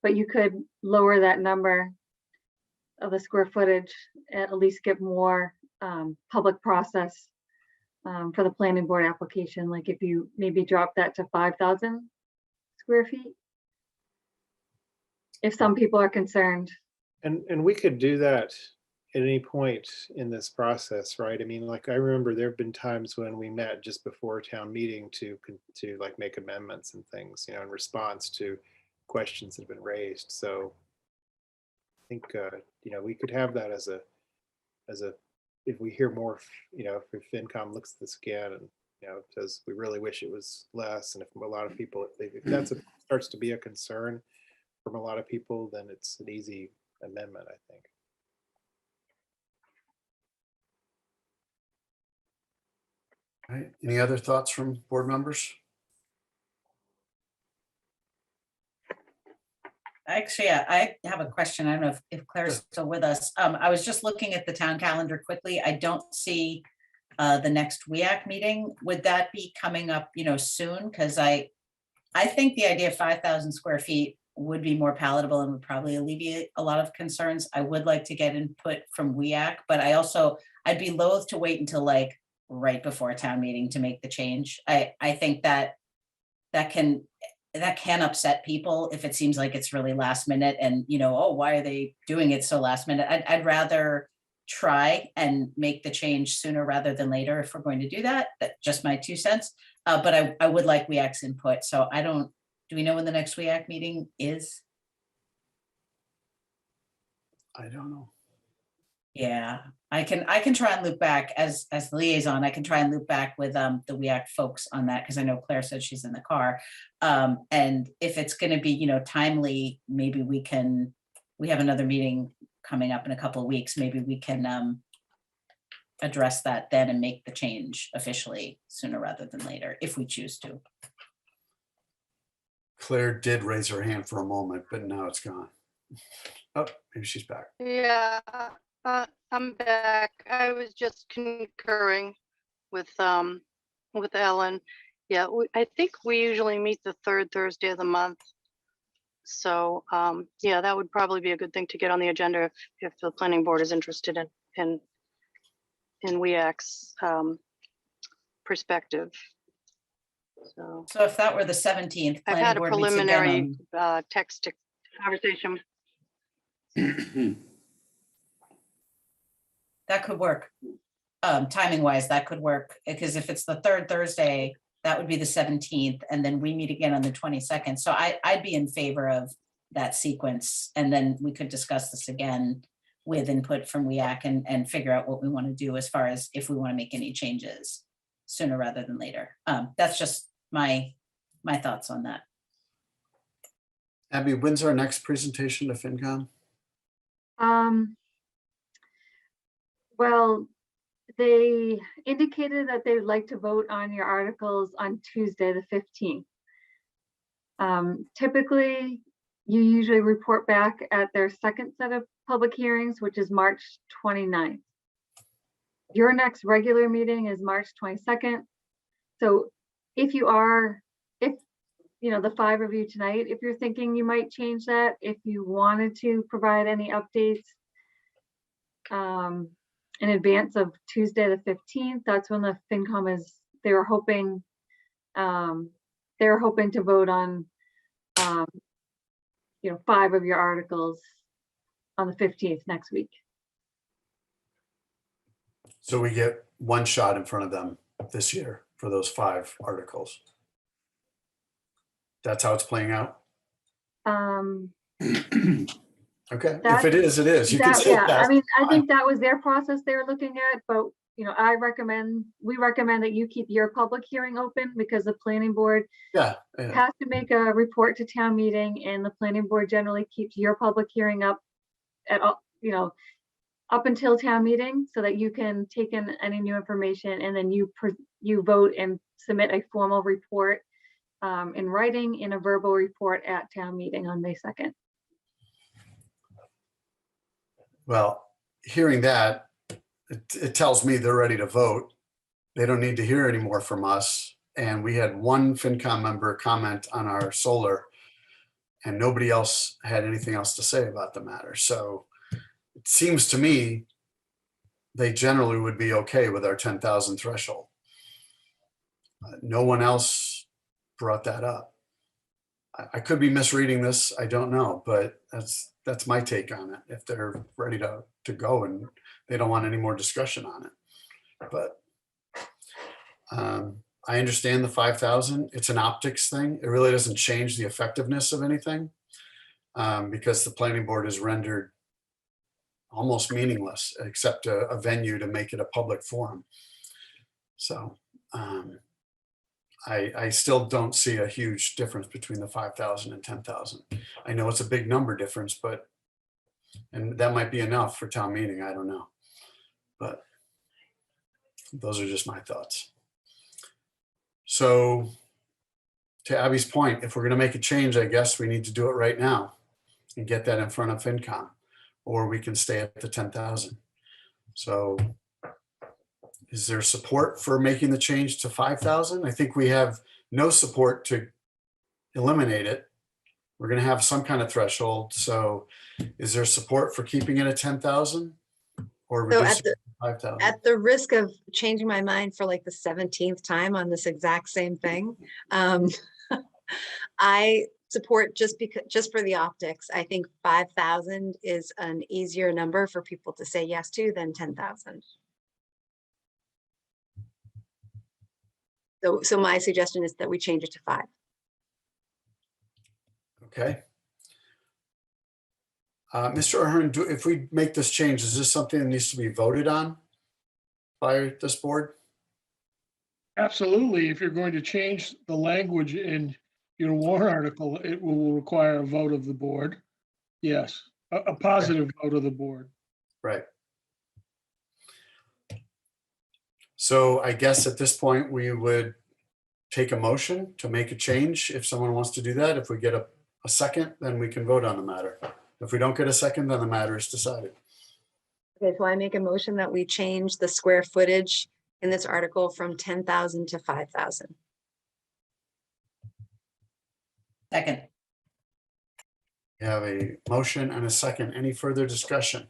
but you could lower that number of the square footage, at least get more public process for the planning board application, like if you maybe drop that to 5,000 square feet. If some people are concerned. And we could do that at any point in this process, right? I mean, like, I remember there have been times when we met just before town meeting to like make amendments and things, you know, in response to questions that have been raised. So I think, you know, we could have that as a, if we hear more, you know, if FinCom looks at this again and, you know, says we really wish it was less, and if a lot of people, if that's starts to be a concern from a lot of people, then it's an easy amendment, I think. All right, any other thoughts from board members? Actually, I have a question. I don't know if Claire's still with us. I was just looking at the town calendar quickly. I don't see the next WEAC meeting. Would that be coming up, you know, soon? Because I think the idea of 5,000 square feet would be more palatable and would probably alleviate a lot of concerns. I would like to get input from WEAC, but I'd be loath to wait until like right before a town meeting to make the change. I think that can upset people if it seems like it's really last minute and, you know, oh, why are they doing it so last minute? I'd rather try and make the change sooner rather than later if we're going to do that. That's just my 2 cents. But I would like WEAC's input. So do we know when the next WEAC meeting is? I don't know. Yeah, I can try and loop back as the liaison. I can try and loop back with the WEAC folks on that, because I know Claire said she's in the car. And if it's going to be, you know, timely, maybe we have another meeting coming up in a couple of weeks. Maybe we can address that then and make the change officially sooner rather than later, if we choose to. Claire did raise her hand for a moment, but now it's gone. Oh, maybe she's back. Yeah, I'm back. I was just concurring with Ellen. Yeah, I think we usually meet the third Thursday of the month. So yeah, that would probably be a good thing to get on the agenda if the planning board is interested in WEAC's perspective. So if that were the 17th, I've had a planning board meets again preliminary on- text conversation. That could work. Timing wise, that could work, because if it's the third Thursday, that would be the 17th, and then we meet again on the 22nd. So I'd be in favor of that sequence, and then we could discuss this again with input from WEAC and figure out what we want to do as far as if we want to make any changes sooner rather than later. That's just my thoughts on that. Abby, when's our next presentation to FinCom? Well, they indicated that they would like to vote on your articles on Tuesday, the 15th. Typically, you usually report back at their second set of public hearings, which is March 29th. Your next regular meeting is March 22nd. So if the 5 of you tonight, if you're thinking you might change that, if you wanted to provide any updates in advance of Tuesday, the 15th, that's when the FinCom is, they're hoping to vote on 5 of your articles on the 15th next week. So we get one shot in front of them this year for those 5 articles. That's how it's playing out? Okay, if it is, it is. You can say Yeah, that. I mean, I think that was their process they were looking at, but we recommend that you keep your public hearing open because the planning board Yeah. has to make a report to town meeting, and the planning board generally keeps your public hearing up at all, up until town meeting, so that you can take in any new information, and then you vote and submit a formal report in writing, in a verbal report at town meeting on May 2nd. Well, hearing that, it tells me they're ready to vote. They don't need to hear any more from us. And we had one FinCom member comment on our solar, and nobody else had anything else to say about the matter. So it seems to me they generally would be okay with our 10,000 threshold. No one else brought that up. I could be misreading this. I don't know, but that's my take on it. If they're ready to go and they don't want any more discussion on it. But I understand the 5,000. It's an optics thing. It really doesn't change the effectiveness of anything because the planning board is rendered almost meaningless, except a venue to make it a public forum. So I still don't see a huge difference between the 5,000 and 10,000. I know it's a big number difference, and that might be enough for town meeting. I don't know, but those are just my thoughts. So to Abby's point, if we're going to make a change, I guess we need to do it right now and get that in front of FinCom, or we can stay at the 10,000. So is there support for making the change to 5,000? I think we have no support to eliminate it. We're going to have some kind of threshold. So is there support for keeping it at 10,000 or reducing it to 5,000? At the risk of changing my mind for like the 17th time on this exact same thing, I support just for the optics. I think 5,000 is an easier number for people to say yes to than 10,000. So my suggestion is that we change it to 5. Okay. Mr. Ahern, if we make this change, is this something that needs to be voted on by this board? Absolutely. If you're going to change the language in your warrant article, it will require a vote of the board. Yes, a positive vote of the board. Right. So I guess at this point, we would take a motion to make a change if someone wants to do that. If we get a second, then we can vote on the matter. If we don't get a second, then the matter is decided. Okay, so I make a motion that we change the square footage in this article from 10,000 to 5,000. Second. We have a motion and a second. Any further discussion?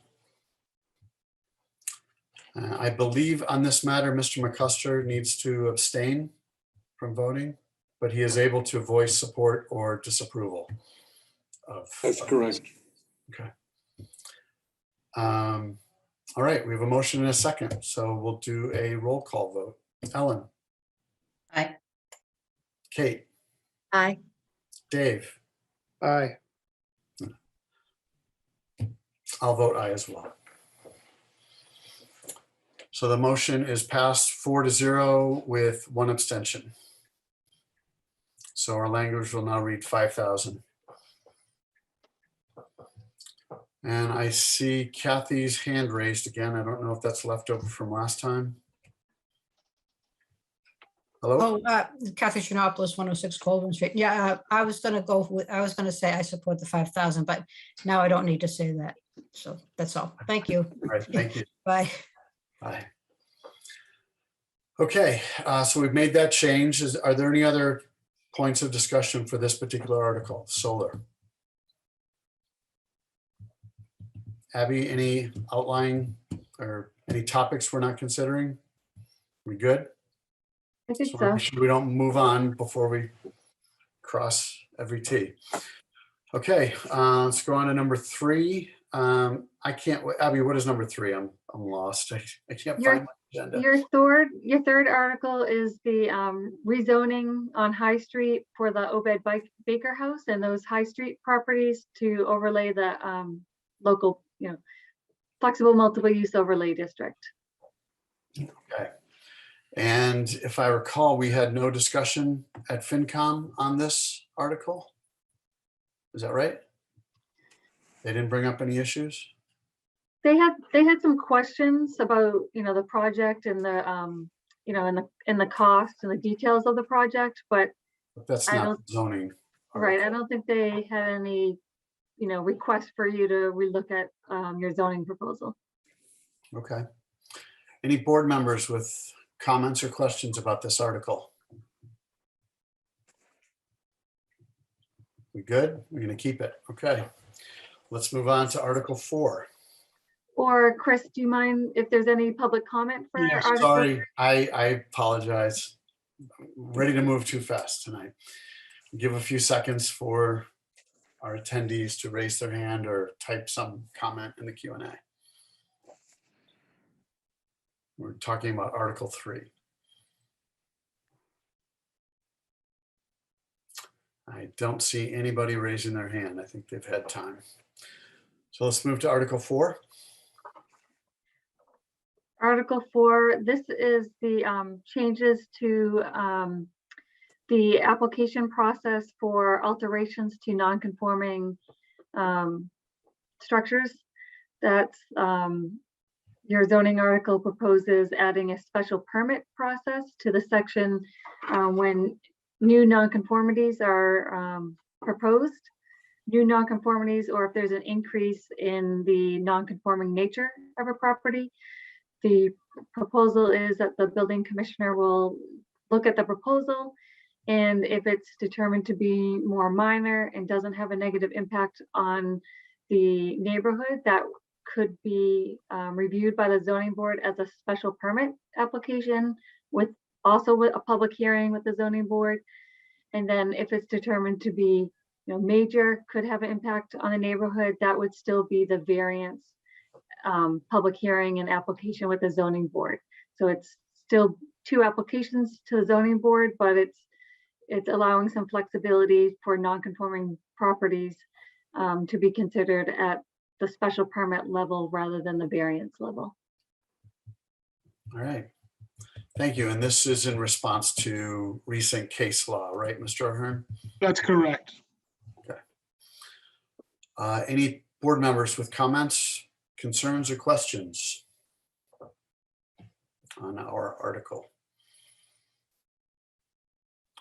I believe on this matter, Mr. McCusker needs to abstain from voting, but he is able to voice support or disapproval of. That's correct. Okay. All right, we have a motion and a second, so we'll do a roll call vote. Ellen? Aye. Kate? Aye. Dave? Aye. I'll vote aye as well. So the motion is passed 4-0 with 1 abstention. So our language will now read 5,000. And I see Kathy's hand raised again. I don't know if that's left over from last time. Hello? Oh, Kathy Shinopoulos, 106 Colvin Street. Yeah, I was gonna go with, I was gonna say I support the 5,000, but now I don't need to say that. So that's all. Thank you. All right, thank you. Bye. Bye. Okay, so we've made that change. Are there any other points of discussion for this particular article, solar? Abby, any outlying or any topics we're not considering? We good? I think Just wanna so. make sure we don't move on before we cross every T. Okay, let's go on to number 3. I can't, Abby, what is number 3? I'm lost. I can't Your- find my agenda. Your third article is the rezoning on High Street for the Obed Baker House and those High Street properties to overlay the local, flexible multiple use overlay district. Okay. And if I recall, we had no discussion at FinCom on this article. Is that right? They didn't bring up any issues? They had some questions about, the project and the, and the cost and the details of the project, but But that's I not don't- zoning. right, I article. don't think they had any, request for you to relook at your zoning proposal. Okay. Any board members with comments or questions about this article? We good? We're going to keep it. Okay. Let's move on to Article 4. Or Chris, do you mind if there's any public comment for Yes, Article? Sorry, I apologize. I'm ready to move too fast tonight. Give a few seconds for our attendees to raise their hand or type some comment in the Q&A. We're talking about Article 3. I don't see anybody raising their hand. I think they've had time. So let's move to Article 4. Article 4, this is the changes to the application process for alterations to non-conforming structures. That's your zoning article proposes adding a special permit process to the section when new nonconformities are proposed, new nonconformities, or if there's an increase in the nonconforming nature of a property. The proposal is that the building commissioner will look at the proposal, and if it's determined to be more minor and doesn't have a negative impact on the neighborhood, that could be reviewed by the zoning board as a special permit application with a public hearing with the zoning board. And then if it's determined to be major, could have an impact on the neighborhood, that would still be the variance public hearing and application with the zoning board. So it's still 2 applications to the zoning board, but it's allowing some flexibility for non-conforming properties to be considered at the special permit level rather than the variance level. All right. Thank you. And this is in response to recent case law, right, Mr. Ahern? That's correct. Any board members with comments, concerns, or questions on our article?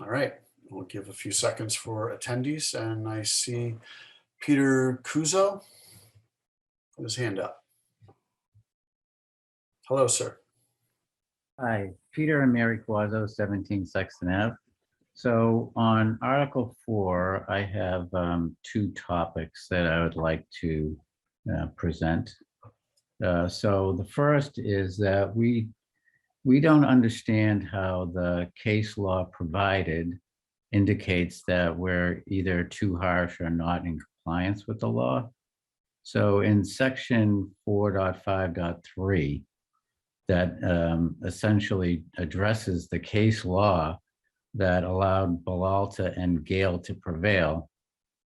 All right, we'll give a few seconds for attendees, and I see Peter Kuzo with his hand up. Hello, sir. Hi, Peter and Mary Quazzo, 17 Sexton Ave. So on Article 4, I have 2 topics that I would like to present. So the first is that we don't understand how the case law provided indicates that we're either too harsh or not in compliance with the law. So in section 4.5.3, that essentially addresses the case law that allowed Bylaw and Gale to prevail,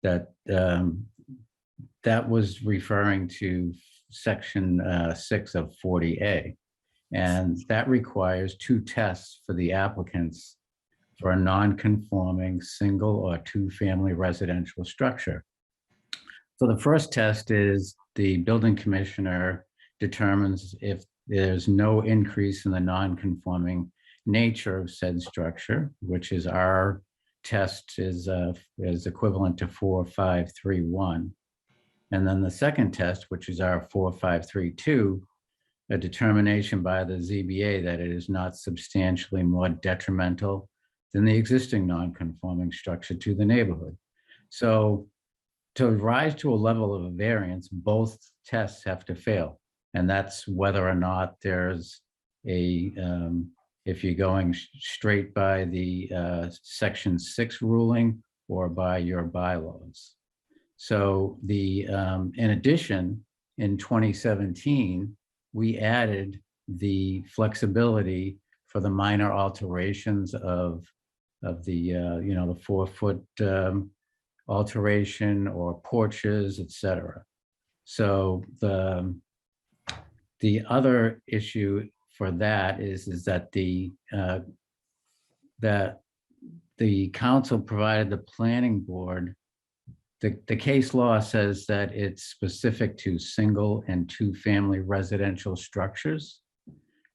that was referring to section 6 of 40A. And that requires 2 tests for the applicants for a non-conforming single or 2-family residential structure. So the first test is the building commissioner determines if there's no increase in the non-conforming nature of said structure, which is our test is equivalent to 4531. And then the second test, which is our 4532, a determination by the ZBA that it is not substantially more detrimental than the existing non-conforming structure to the neighborhood. So to rise to a level of a variance, both tests have to fail. And that's whether or not there's a, if you're going straight by the Section 6 ruling or by your bylaws. So in addition, in 2017, we added the flexibility for the minor alterations of the, the 4-foot alteration or porches, et cetera. So the other issue for that is that the council provided the planning board. The case law says that it's specific to single and two-family residential structures.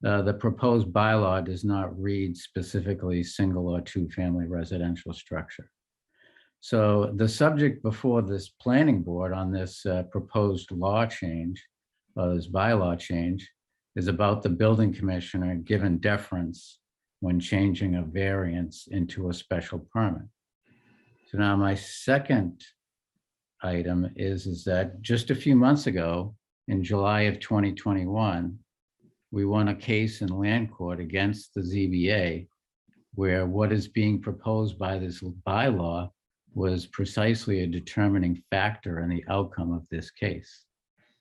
The proposed bylaw does not read specifically single or two-family residential structure. So the subject before this planning board on this proposed law change, this bylaw change, is about the building commissioner given deference when changing a variance into a special permit. So now my second item is that just a few months ago, in July of 2021, we won a case in land court against the ZBA, where what is being proposed by this bylaw was precisely a determining factor in the outcome of this case.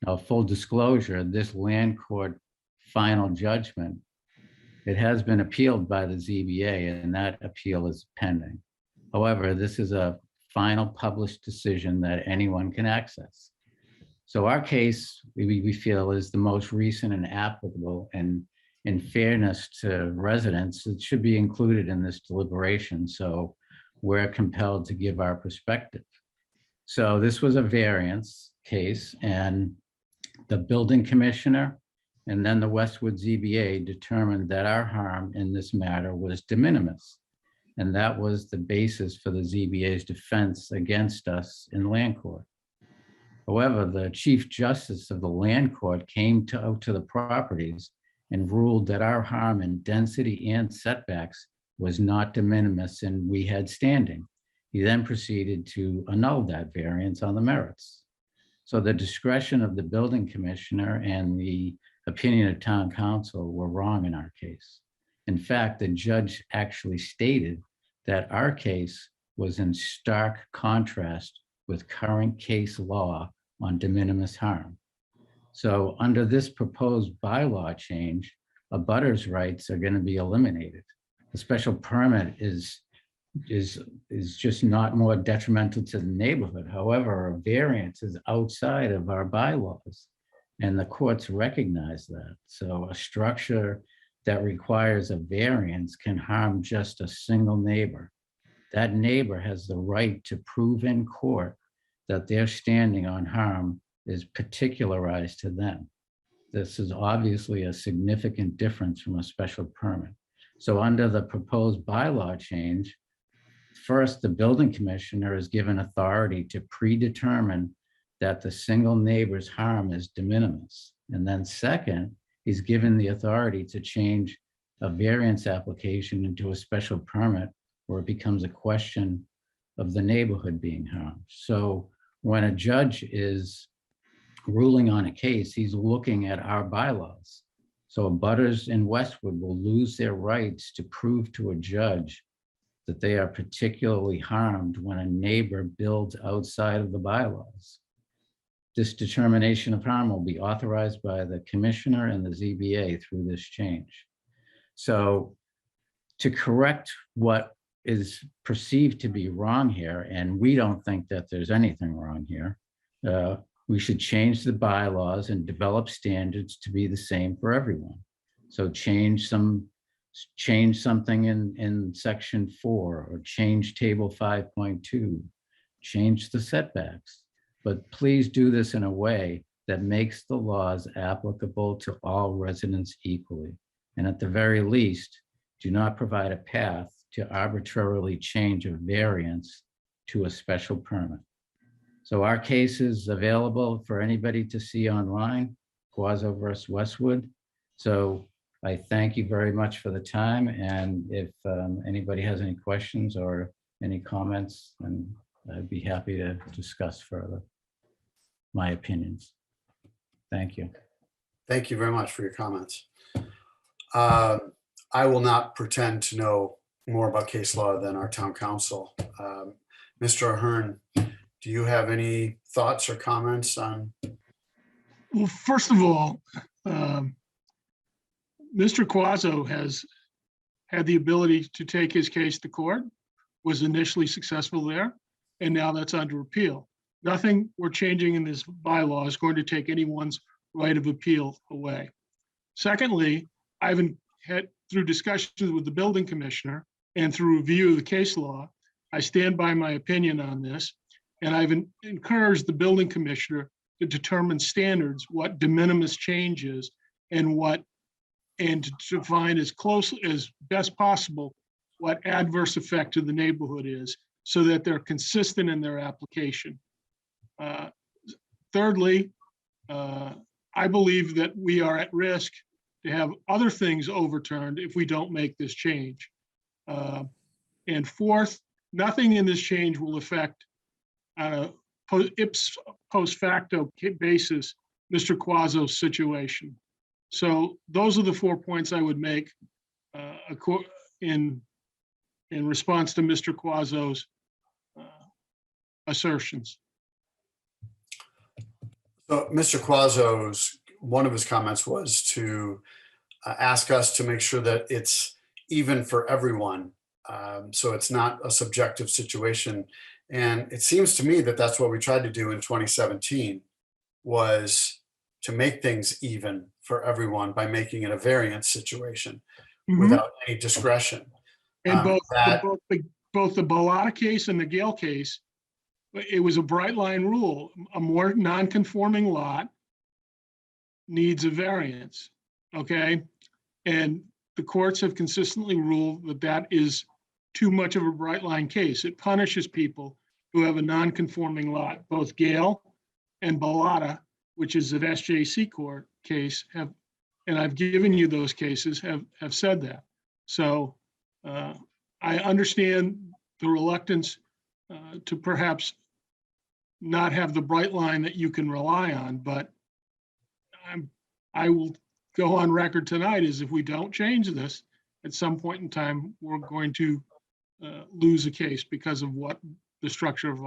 Now, full disclosure, this land court final judgment, it has been appealed by the ZBA, and that appeal is pending. However, this is a final published decision that anyone can access. So our case, we feel, is the most recent and applicable, and in fairness to residents, it should be included in this deliberation. So we're compelled to give our perspective. So this was a variance case, and the building commissioner and then the Westwood ZBA determined that our harm in this matter was de minimis. And that was the basis for the ZBA's defense against us in land court. However, the Chief Justice of the land court came out to the properties and ruled that our harm in density and setbacks was not de minimis and we had standing. He then proceeded to annul that variance on the merits. So the discretion of the building commissioner and the opinion of town council were wrong in our case. In fact, the judge actually stated that our case was in stark contrast with current case law on de minimis harm. So under this proposed bylaw change, abutters' rights are going to be eliminated. The special permit is just not more detrimental to the neighborhood. However, a variance is outside of our bylaws, and the courts recognize that. So a structure that requires a variance can harm just a single neighbor. That neighbor has the right to prove in court that their standing on harm is particularized to them. This is obviously a significant difference from a special permit. So under the proposed bylaw change, first, the building commissioner is given authority to predetermine that the single neighbor's harm is de minimis. And then second, he's given the authority to change a variance application into a special permit where it becomes a question of the neighborhood being harmed. So when a judge is ruling on a case, he's looking at our bylaws. So abutters in Westwood will lose their rights to prove to a judge that they are particularly harmed when a neighbor builds outside of the bylaws. This determination of harm will be authorized by the commissioner and the ZBA through this change. So to correct what is perceived to be wrong here, and we don't think that there's anything wrong here, we should change the bylaws and develop standards to be the same for everyone. So change something in section 4, or change table 5.2, change the setbacks. But please do this in a way that makes the laws applicable to all residents equally. And at the very least, do not provide a path to arbitrarily change a variance to a special permit. So our case is available for anybody to see online, Quazzo versus Westwood. So I thank you very much for the time. And if anybody has any questions or any comments, then I'd be happy to discuss further my opinions. Thank you. Thank you very much for your comments. I will not pretend to know more about case law than our town council. Mr. Ahern, do you have any thoughts or comments on? Well, first of all, Mr. Quazzo has had the ability to take his case to court, was initially successful there, and now that's under appeal. Nothing we're changing in this bylaw is going to take anyone's right of appeal away. Secondly, I've had, through discussions with the building commissioner and through review of the case law, I stand by my opinion on this, and I've encouraged the building commissioner to determine standards, what de minimis change is, and to find as close as best possible what adverse effect to the neighborhood is, so that they're consistent in their application. Thirdly, I believe that we are at risk to have other things overturned if we don't make this change. And fourth, nothing in this change will affect on a post facto basis Mr. Quazzo's situation. So those are the 4 points I would make in response to Mr. Quazzo's assertions. So Mr. Quazzo's, one of his comments was to ask us to make sure that it's even for everyone. So it's not a subjective situation. And it seems to me that that's what we tried to do in 2017, was to make things even for everyone by making it a variance situation without any discretion. And both the Bylaw case and the Gale case, it was a bright line rule. A more non-conforming lot needs a variance, okay? And the courts have consistently ruled that that is too much of a bright line case. It punishes people who have a non-conforming lot. Both Gale and Bylaw, which is an SJC court case, have, and I've given you those cases, have said that. So I understand the reluctance to perhaps not have the bright line that you can rely on, but I will go on record tonight is if we don't change this, at some point in time, we're going to lose a case because of what the structure of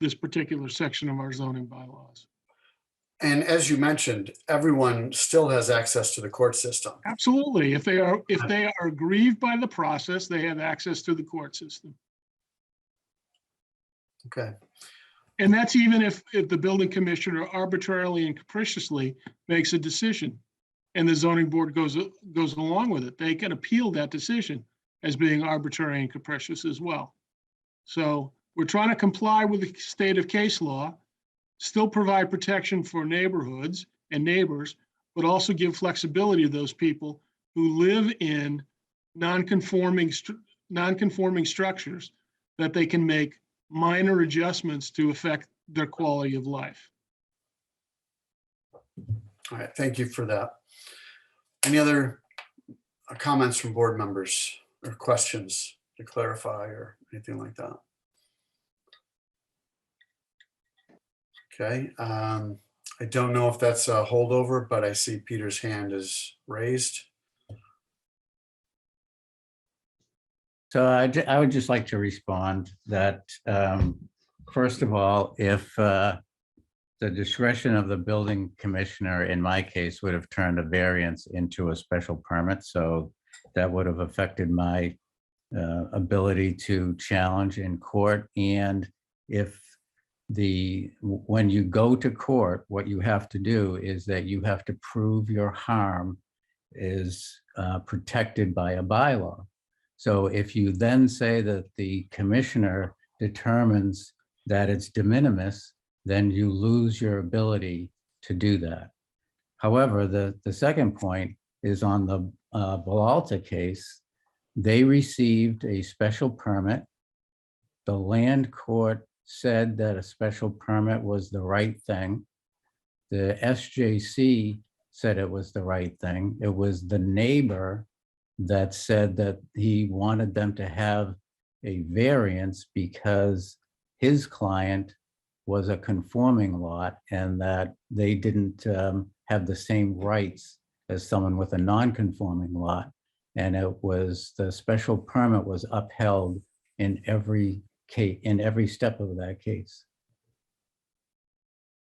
this particular section of our zoning bylaws. And as you mentioned, everyone still has access to the court system. Absolutely. If they are aggrieved by the process, they have access to the court system. Okay. And that's even if the building commissioner arbitrarily and capriciously makes a decision and the zoning board goes along with it, they can appeal that decision as being arbitrary and capricious as well. So we're trying to comply with the state of case law, still provide protection for neighborhoods and neighbors, but also give flexibility to those people who live in non-conforming structures, that they can make minor adjustments to affect their quality of life. All right, thank you for that. Any other comments from board members or questions to clarify or anything like that? Okay, I don't know if that's a holdover, but I see Peter's hand is raised. So I would just like to respond that, first of all, if the discretion of the building commissioner, in my case, would have turned a variance into a special permit, so that would have affected my ability to challenge in court. And if when you go to court, what you have to do is that you have to prove your harm is protected by a bylaw. So if you then say that the commissioner determines that it's de minimis, then you lose your ability to do that. However, the second point is on the Bylaw case. They received a special permit. The land court said that a special permit was the right thing. The SJC said it was the right thing. It was the neighbor that said that he wanted them to have a variance because his client was a conforming lot and that they didn't have the same rights as someone with a non-conforming lot. And it was, the special permit was upheld in every case, in every step of that case.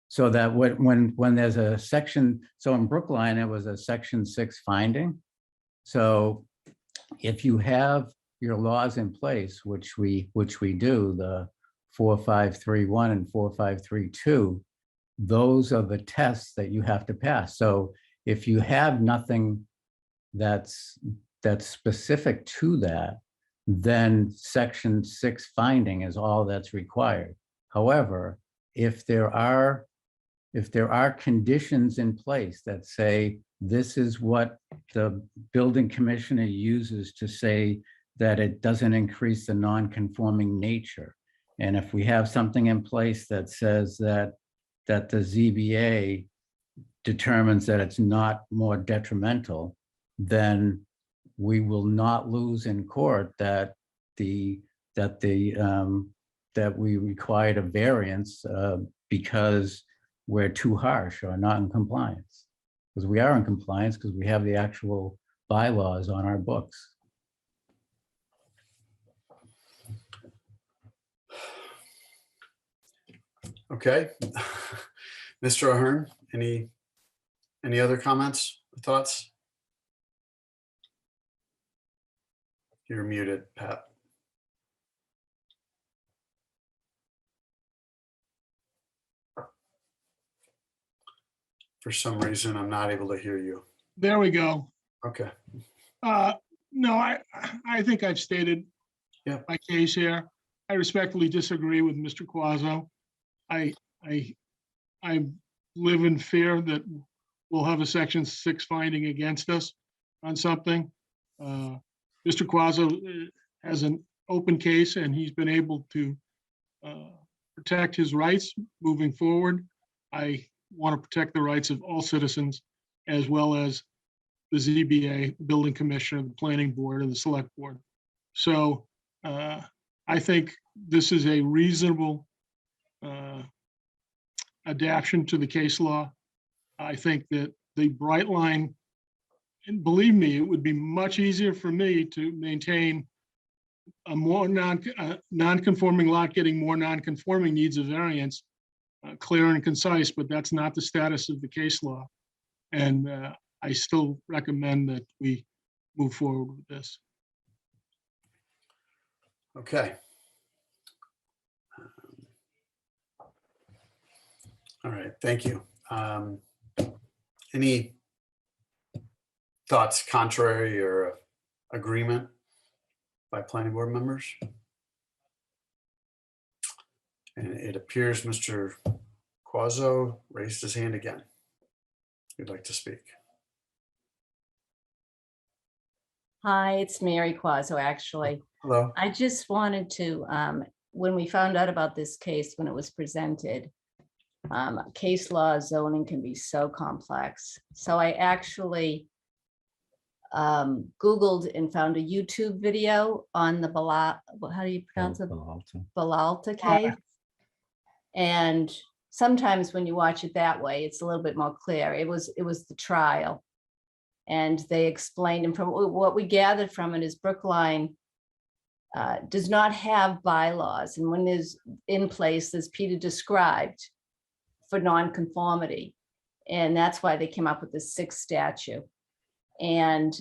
So that when there's a section, so in Brookline, it was a section 6 finding. So if you have your laws in place, which we do, the 4531 and 4532, those are the tests that you have to pass. So if you have nothing that's specific to that, then section 6 finding is all that's required. However, if there are conditions in place that say this is what the building commissioner uses to say that it doesn't increase the non-conforming nature, and if we have something in place that says that the ZBA determines that it's not more detrimental, then we will not lose in court that we required a variance because we're too harsh or not in compliance. Because we are in compliance because we have the actual bylaws on our books. Okay. Mr. Ahern, any other comments or thoughts? You're muted, Pat. For some reason, I'm not able to hear you. There we go. Okay. No, I think I've stated Yeah. my case here. I respectfully disagree with Mr. Quazzo. I live in fear that we'll have a section 6 finding against us on something. Mr. Quazzo has an open case and he's been able to protect his rights moving forward. I want to protect the rights of all citizens, as well as the ZBA, the building commissioner, the planning board, and the select board. So I think this is a reasonable adaptation to the case law. I think that the bright line, and believe me, it would be much easier for me to maintain a more non-conforming lot getting more non-conforming needs a variance, clear and concise, but that's not the status of the case law. And I still recommend that we move forward with this. Okay. All right, thank you. Any thoughts contrary or agreement by planning board members? And it appears Mr. Quazzo raised his hand again. He'd like to speak. Hi, it's Mary Quazzo, actually. Hello. I just wanted to, when we found out about this case, when it was presented, case law zoning can be so complex. So I actually Googled and found a YouTube video on the Bylaw, how do you pronounce it? Bylaw case. And sometimes when you watch it that way, it's a little bit more clear. It was the trial. And they explained, and from what we gathered from it is Brookline does not have bylaws. And when there's in place, as Peter described, for nonconformity. And that's why they came up with the 6th statute. And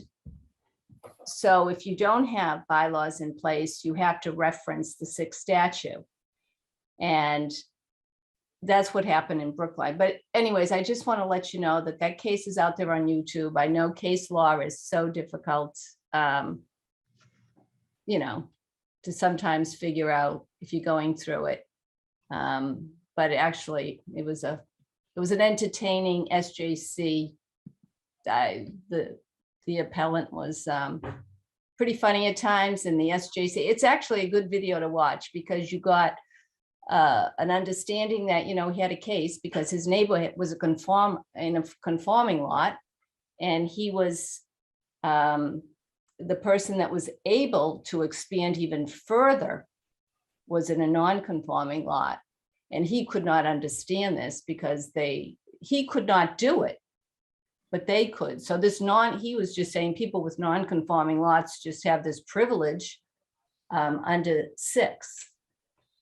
so if you don't have bylaws in place, you have to reference the 6th statute. And that's what happened in Brookline. But anyways, I just want to let you know that that case is out there on YouTube. I know case law is so difficult, you know, to sometimes figure out if you're going through it. But actually, it was a it was an entertaining SJC. The appellant was pretty funny at times, and the SJC, it's actually a good video to watch because you got an understanding that, you know, he had a case because his neighbor was in a conforming lot, and he was the person that was able to expand even further was in a non-conforming lot. And he could not understand this because he could not do it, but they could. So he was just saying people with non-conforming lots just have this privilege under 6.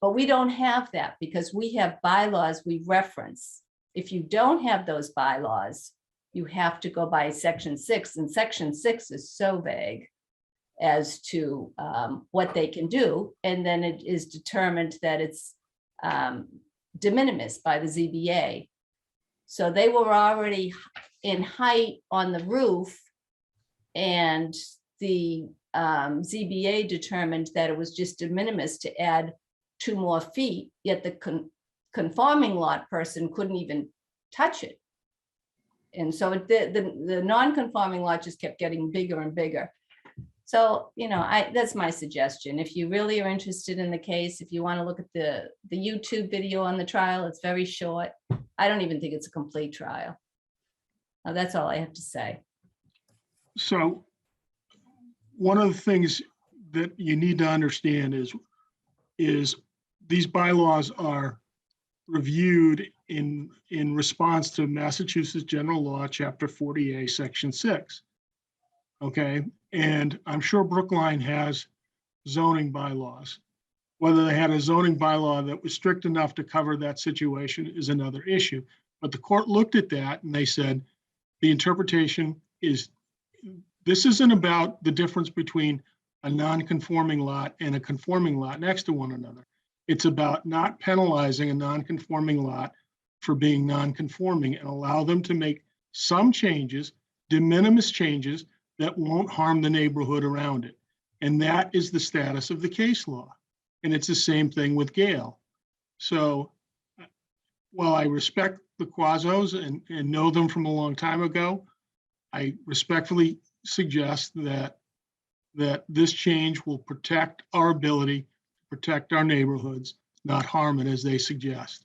But we don't have that because we have bylaws we reference. If you don't have those bylaws, you have to go by section 6, and section 6 is so vague as to what they can do. And then it is determined that it's de minimis by the ZBA. So they were already in height on the roof, and the ZBA determined that it was just de minimis to add 2 more feet, yet the conforming lot person couldn't even touch it. And so the non-conforming lot just kept getting bigger and bigger. So, you know, that's my suggestion. If you really are interested in the case, if you want to look at the YouTube video on the trial, it's very short. I don't even think it's a complete trial. Now, that's all I have to say. So one of the things that you need to understand is these bylaws are reviewed in response to Massachusetts General Law, Chapter 40A, Section 6. Okay, and I'm sure Brookline has zoning bylaws. Whether they had a zoning bylaw that was strict enough to cover that situation is another issue. But the court looked at that and they said, the interpretation is, this isn't about the difference between a non-conforming lot and a conforming lot next to one another. It's about not penalizing a non-conforming lot for being non-conforming and allow them to make some changes, de minimis changes, that won't harm the neighborhood around it. And that is the status of the case law. And it's the same thing with Gale. So while I respect the Quazos and know them from a long time ago, I respectfully suggest that this change will protect our ability to protect our neighborhoods, not harm it as they suggest.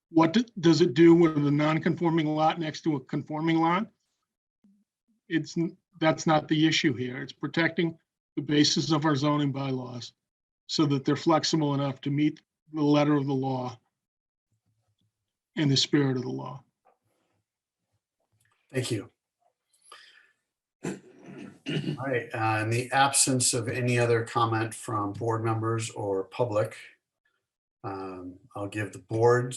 What does it do with a non-conforming lot next to a conforming lot? That's not the issue here. It's protecting the basis of our zoning bylaws so that they're flexible enough to meet the letter of the law and the spirit of the law. Thank you. All right, in the absence of any other comment from board members or public, I'll give the board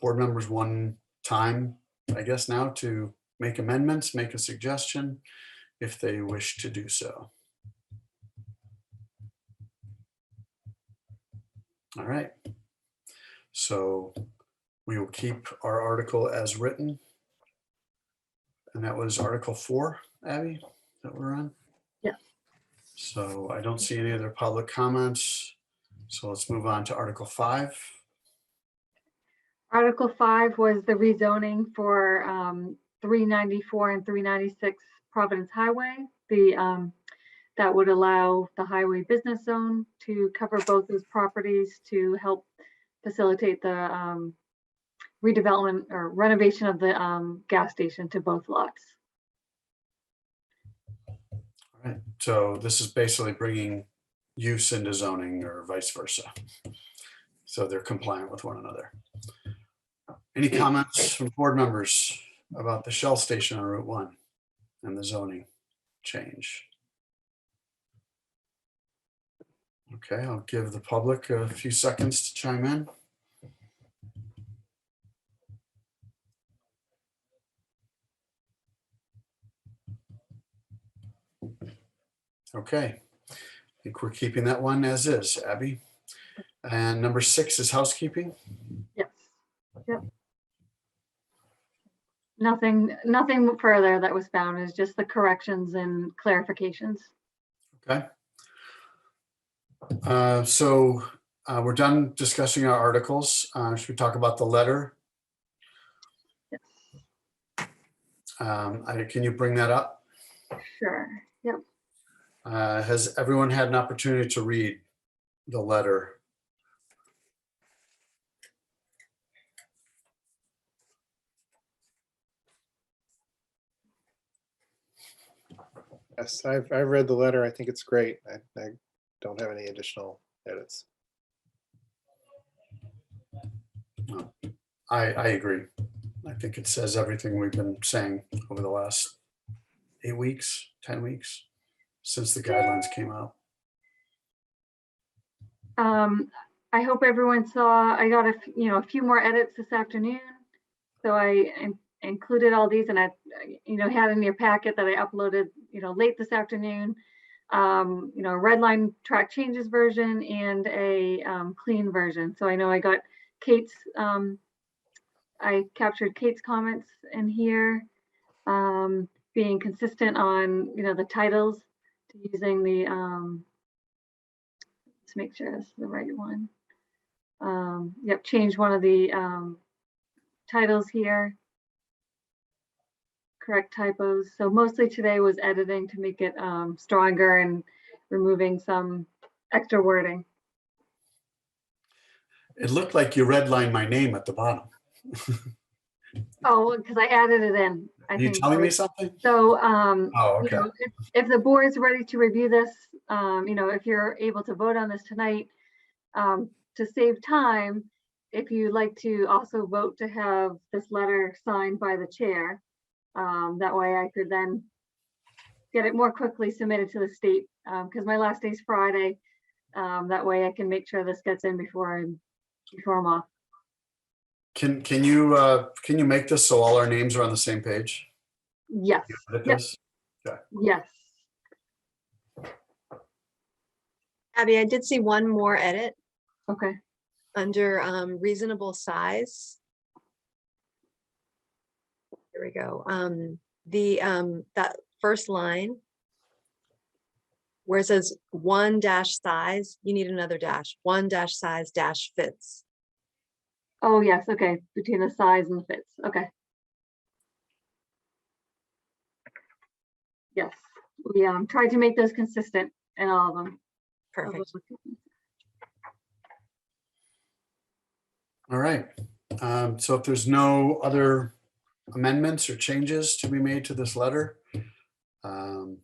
members one time, I guess now, to make amendments, make a suggestion if they wish to do so. All right. So we will keep our article as written. And that was Article 4, Abby, that we're on? Yeah. So I don't see any other public comments. So let's move on to Article 5. Article 5 was the rezoning for 394 and 396 Providence Highway. That would allow the highway business zone to cover both those properties to help facilitate the redevelopment or renovation of the gas station to both lots. All right. So this is basically bringing use into zoning or vice versa. So they're compliant with one another. Any comments from board members about the Shell station on Route 1 and the zoning change? Okay, I'll give the public a few seconds to chime in. Okay, I think we're keeping that one as is, Abby. And number 6 is housekeeping. Yes. Yep. Nothing further that was found, is just the corrections and clarifications. Okay. So we're done discussing our articles. Should we talk about the letter? Can you bring that up? Sure. Yep. Has everyone had an opportunity to read the letter? Yes, I've read the letter. I think it's great. I don't have any additional edits. I agree. I think it says everything we've been saying over the last 8 weeks, 10 weeks, since the guidelines came out. I hope everyone saw, I got a few more edits this afternoon. So I included all these, and I, had in your packet that I uploaded, late this afternoon, red line track changes version and a clean version. So I know I got Kate's, I captured Kate's comments in here, being consistent on, the titles, to using the, let's make sure it's the right one. Yep, change one of the titles here. Correct typos. So mostly today was editing to make it stronger and removing some extra wording. It looked like you redlined my name at the bottom. Oh, because I added it in. Are you telling me something? So, Oh, okay. if the board's ready to review this, if you're able to vote on this tonight, to save time, if you'd like to also vote to have this letter signed by the chair, that way I could then get it more quickly submitted to the state, because my last day is Friday. That way I can make sure this gets in before I'm off. Can you make this so all our names are on the same page? Yes. Edit Yep. this? Okay. Yes. Abby, I did see one more edit Okay. under reasonable size. There we go. That first line where it says 1-size, you need another dash. 1-size fits. Oh, yes. Okay. Between the size and the fits. Okay. Yes. We tried to make those consistent in all of them. Perfect. All right. So if there's no other amendments or changes to be made to this letter, do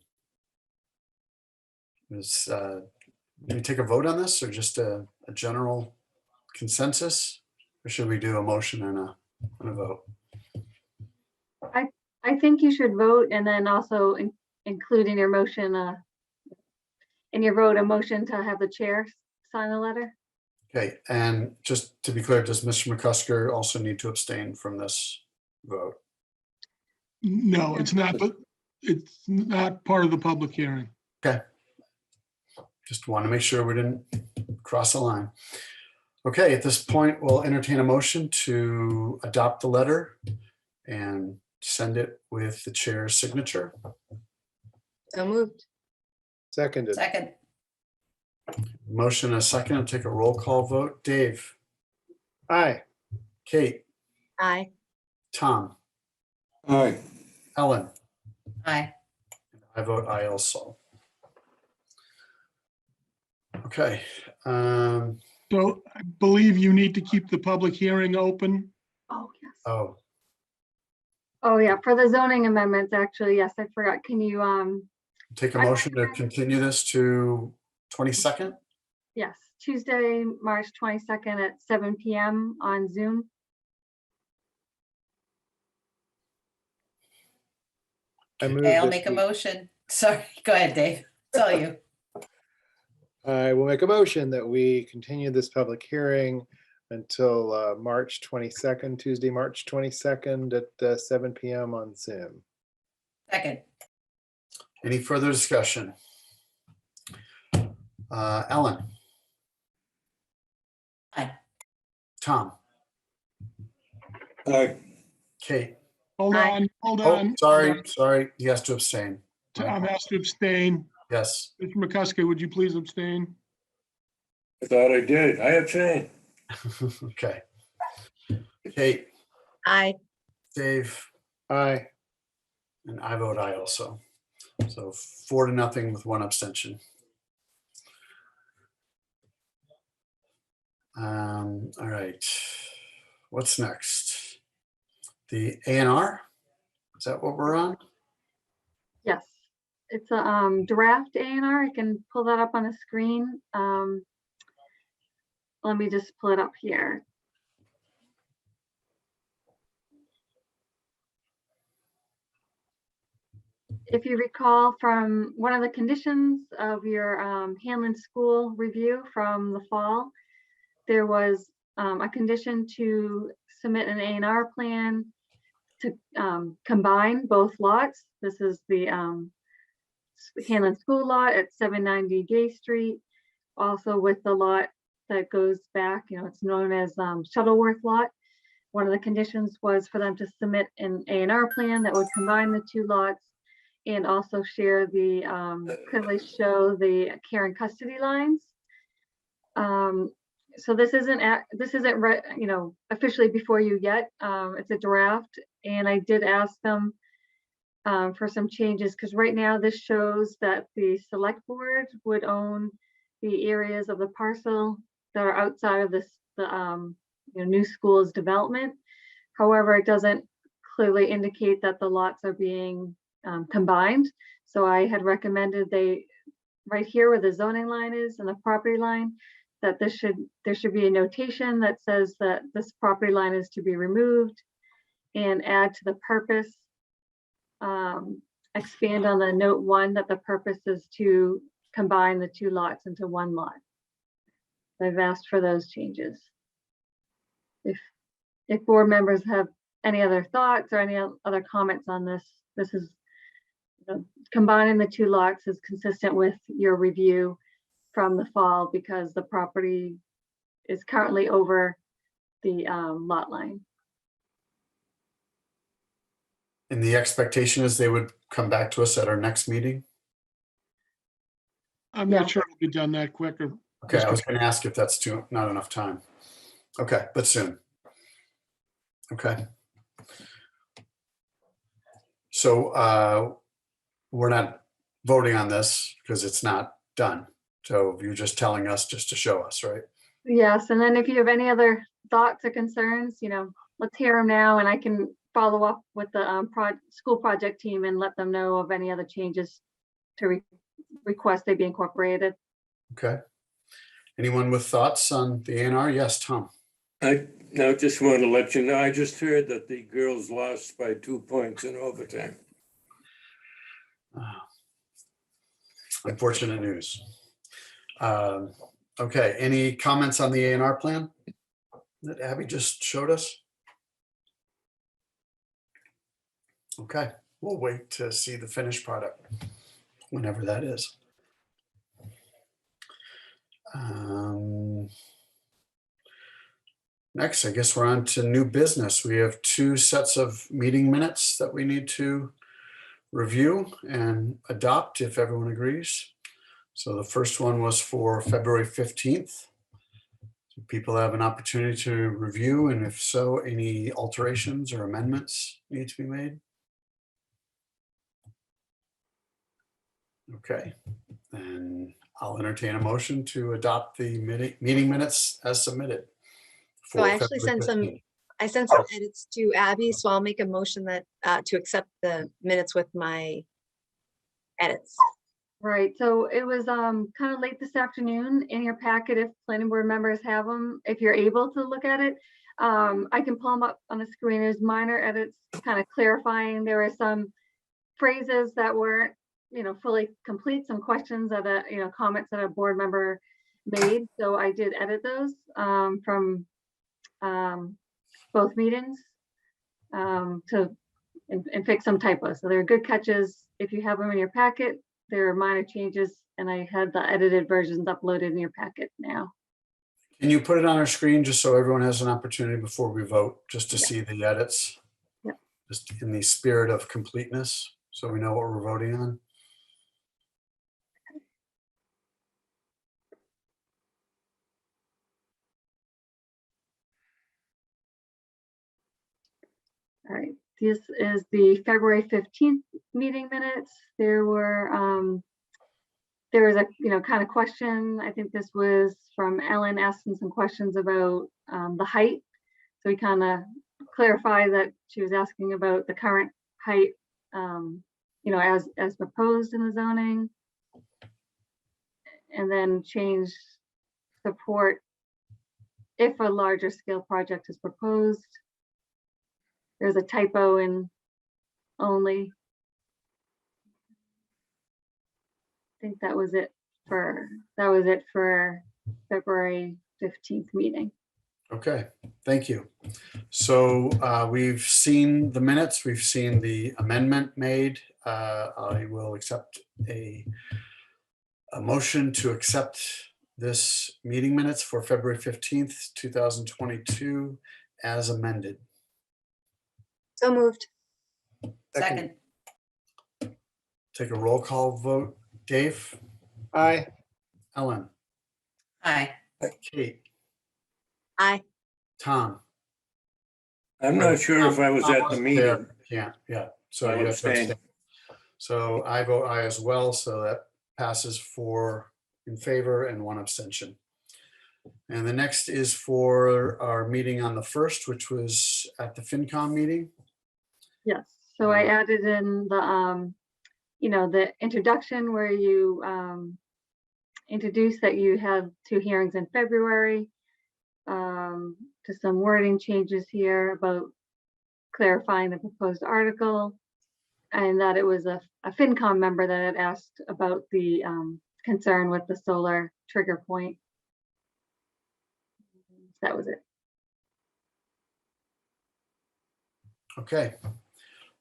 we take a vote on this, or just a general consensus, or should we do a motion and a vote? I think you should vote, and then also include in your motion, in your vote, a motion to have the chair sign the letter. Okay, and just to be clear, does Mr. McCusker also need to abstain from this vote? No, it's not part of the public hearing. Okay. Just want to make sure we didn't cross a line. Okay, at this point, we'll entertain a motion to adopt the letter and send it with the chair's signature. So moved. Seconded. Second, Motion and a second. I'll take a roll call vote. Dave, Aye. Kate, Aye. Tom, Aye. Ellen. aye. I vote aye also. Okay. So I believe you need to keep the public hearing open. Oh, yes. Oh, Oh, yeah. For the zoning amendments, actually, yes, I forgot. Can you, take a motion to continue this to 22nd? yes, Tuesday, March 22nd at 7 p.m. on Zoom. I move Okay, I'll that make a we- motion. Sorry, go ahead, Dave. It's all you. I will make a motion that we continue this public hearing until March 22nd, Tuesday, March 22nd at 7 p.m. on Zoom. Second, Any further discussion? Ellen, aye. Tom, Aye. Kate. Hold Aye. on, hold Oh, on. sorry. He has to abstain. Tom has to abstain. Yes. Mr. McCusker, would you please abstain? I thought I did. I abstain. Okay. Kate, Aye. Dave, Aye. And I vote aye also. So 4-0 with 1 abstention. All right. What's next? The A&R? Is that what we're on? Yes, it's a draft A&R. I can pull that up on the screen. Let me just pull it up here. If you recall from one of the conditions of your Hanlon School review from the fall, there was a condition to submit an A&R plan to combine both lots. This is the Hanlon School lot at 790 Gay Street, also with the lot that goes back, it's known as Shuttleworth lot. One of the conditions was for them to submit an A&R plan that would combine the two lots and also share the, clearly show the care and custody lines. So this isn't officially before you yet. It's a draft, and I did ask them for some changes, because right now this shows that the select board would own the areas of the parcel that are outside of this, the new school's development. However, it doesn't clearly indicate that the lots are being combined. So I had recommended right here where the zoning line is and the property line, that there should be a notation that says that this property line is to be removed, and add to the purpose, expand on the note 1 that the purpose is to combine the two lots into one lot. I've asked for those changes. If board members have any other thoughts or any other comments on this, this is combining the two lots is consistent with your review from the fall, because the property is currently over the lot line. And the expectation is they would come back to us at our next meeting? I'm Yeah. not sure it'll be done that quicker. Okay, I was going to ask if that's not enough time. Okay, but soon. Okay. So we're not voting on this because it's not done. So you're just telling us just to show us, right? Yes, and then if you have any other thoughts or concerns, let's hear them now, and I can follow up with the school project team and let them know of any other changes to request they be incorporated. Okay. Anyone with thoughts on the A&R? Yes, Tom. I just want to let you know, I just heard that the girls lost by 2 points in overtime. Unfortunate news. Okay, any comments on the A&R plan that Abby just showed us? Okay, we'll wait to see the finished product, whenever that is. Next, I guess we're on to new business. We have 2 sets of meeting minutes that we need to review and adopt if everyone agrees. So the first one was for February 15th. So people have an opportunity to review, and if so, any alterations or amendments need to be made. Okay, and I'll entertain a motion to adopt the meeting minutes as submitted. So I for actually February sent 15th. some edits to Abby, so I'll make a motion that to accept the minutes with my edits. Right, so it was kind of late this afternoon in your packet. If planning board members have them, if you're able to look at it, I can pull them up on the screen. There's minor edits kind of clarifying. There were some phrases that weren't, fully complete, some questions that comments that a board member made. So I did edit those from both meetings and fix some typos. So they're good catches. If you have them in your packet, there are minor changes, and I had the edited versions uploaded in your packet now. Can you put it on our screen just so everyone has an opportunity before we vote, just to Yeah. see the edits? Yep. Just in the spirit of completeness, so we know what we're voting on. All right, This is the February 15th meeting minutes. There was a, kind of question. I think this was from Ellen asking some questions about the height. So we kind of clarified that she was asking about the current height, as proposed in the zoning. And then change support if a larger scale project is proposed. There's a typo in only. I think that was it for February 15th meeting. Okay, thank you. So we've seen the minutes, we've seen the amendment made. I will accept a motion to accept this meeting minutes for February 15th, 2022 as amended. So moved. Second. Take a roll call vote. Dave, Aye. Ellen, Aye. Kate, Aye. Tom. I'm not sure if I was Tom at the wasn't meeting. there. Yeah. So I'll you have to abstain. abstain. So I vote aye as well. So that passes 4 in favor and 1 abstention. And the next is for our meeting on the 1st, which was at the FinCom meeting. Yes, so I added in the, the introduction where you introduced that you had 2 hearings in February. To some wording changes here about clarifying the proposed article, and that it was a FinCom member that had asked about the concern with the solar trigger point. That was it. Okay.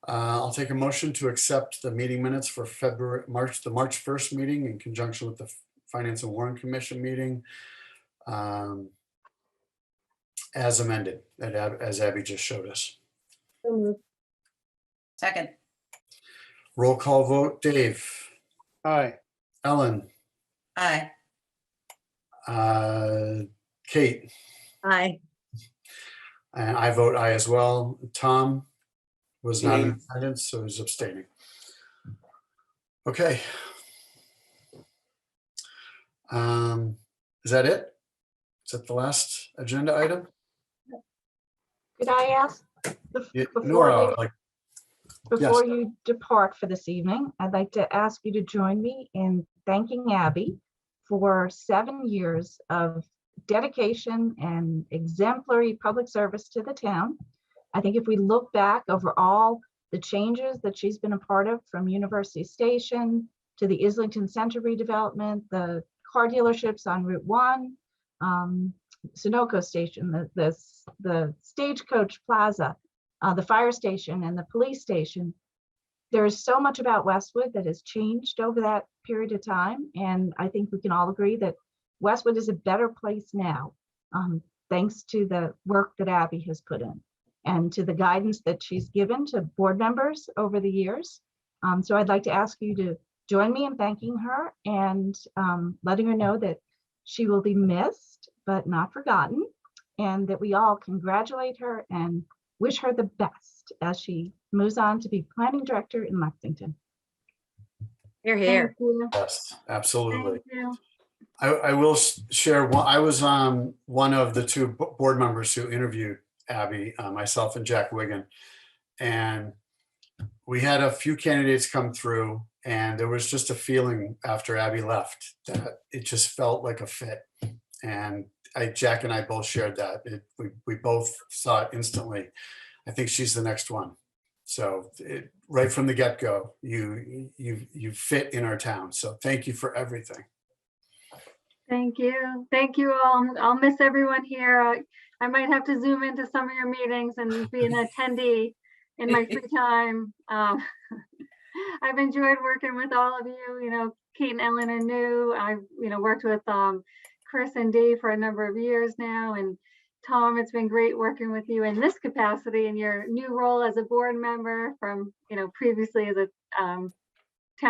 I'll take a motion to accept the meeting minutes for the March 1st meeting in conjunction with the Finance and Warrant Commission meeting as amended, as Abby just showed us. So moved. Second. Roll call vote. Dave, Aye. Ellen, Aye. Kate, Aye. and I vote aye as well. Tom was not in Aye. attendance, so he's abstaining. Okay. Is that it? Is that the last agenda item? Could I ask, Yeah, before Nora, you, like, before you depart for this evening, I'd like to ask you to join me in thanking Abby for 7 years of dedication and exemplary public service to the town. I think if we look back over all the changes that she's been a part of, from University Station to the Islington Center redevelopment, the car dealerships on Route 1, Sunoco Station, the Stagecoach Plaza, the fire station and the police station. There is so much about Westwood that has changed over that period of time. And I think we can all agree that Westwood is a better place now, thanks to the work that Abby has put in and to the guidance that she's given to board members over the years. So I'd like to ask you to join me in thanking her and letting her know that she will be missed, but not forgotten, and that we all congratulate her and wish her the best as she moves on to be planning director in Lexington. You're here. Thank you. yes, absolutely. Thank you. I will share. I was one of the 2 board members who interviewed Abby, myself and Jack Wigan, and we had a few candidates come through, and there was just a feeling after Abby left that it just felt like a fit. And Jack and I both shared that. We both saw it instantly. I think she's the next one. So right from the get-go, you fit in our town. So thank you for everything. Thank you. Thank you all. I'll miss everyone here. I might have to zoom into some of your meetings and be an attendee in my free time. I've enjoyed working with all of you. Kate and Ellen are new. I've, worked with Chris and Dave for a number of years now. And Tom, it's been great working with you in this capacity in your new role as a board member from, previously as a town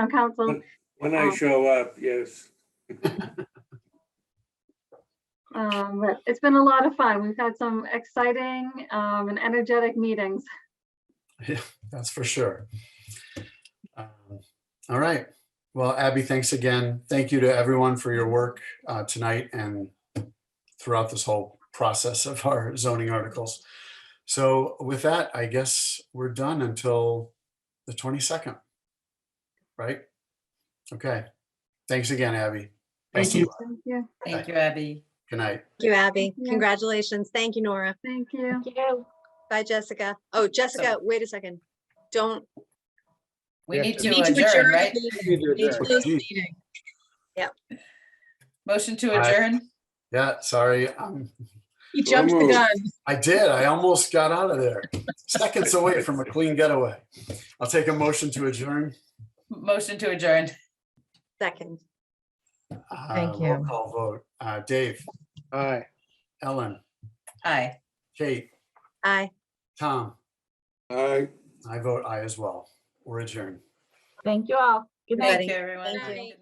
council. When I show up, yes. But it's been a lot of fun. We've had some exciting and energetic meetings. Yeah, that's for sure. All right. Well, Abby, thanks again. Thank you to everyone for your work tonight and throughout this whole process of our zoning articles. So with that, I guess we're done until the 22nd, right? Okay. Thanks again, Abby. Thank Best of you. luck. Thank you. Thank you, Abby. Good night. Thank you, Abby. Yeah. Congratulations. Thank you, Nora. Thank you. Thank you. Bye, Jessica. Oh, Jessica, wait a second. Don't. We Yeah, need we to need to adjourn, adjourn. right? We need to Need to adjourn. close the Geez. meeting. Motion to Aye. adjourn. Yeah, sorry. You jumped the moved. gun. I did. I almost got out of there. Seconds away from a clean getaway. I'll take a motion to adjourn. Motion to adjourn. Second. Thank Roll you. call vote. Dave, Aye. Ellen, Aye. Kate, Aye. Tom. Aye. I vote aye as well. We're adjourned. Thank you all. Good night. Thank you, everyone. Thank you. Good night.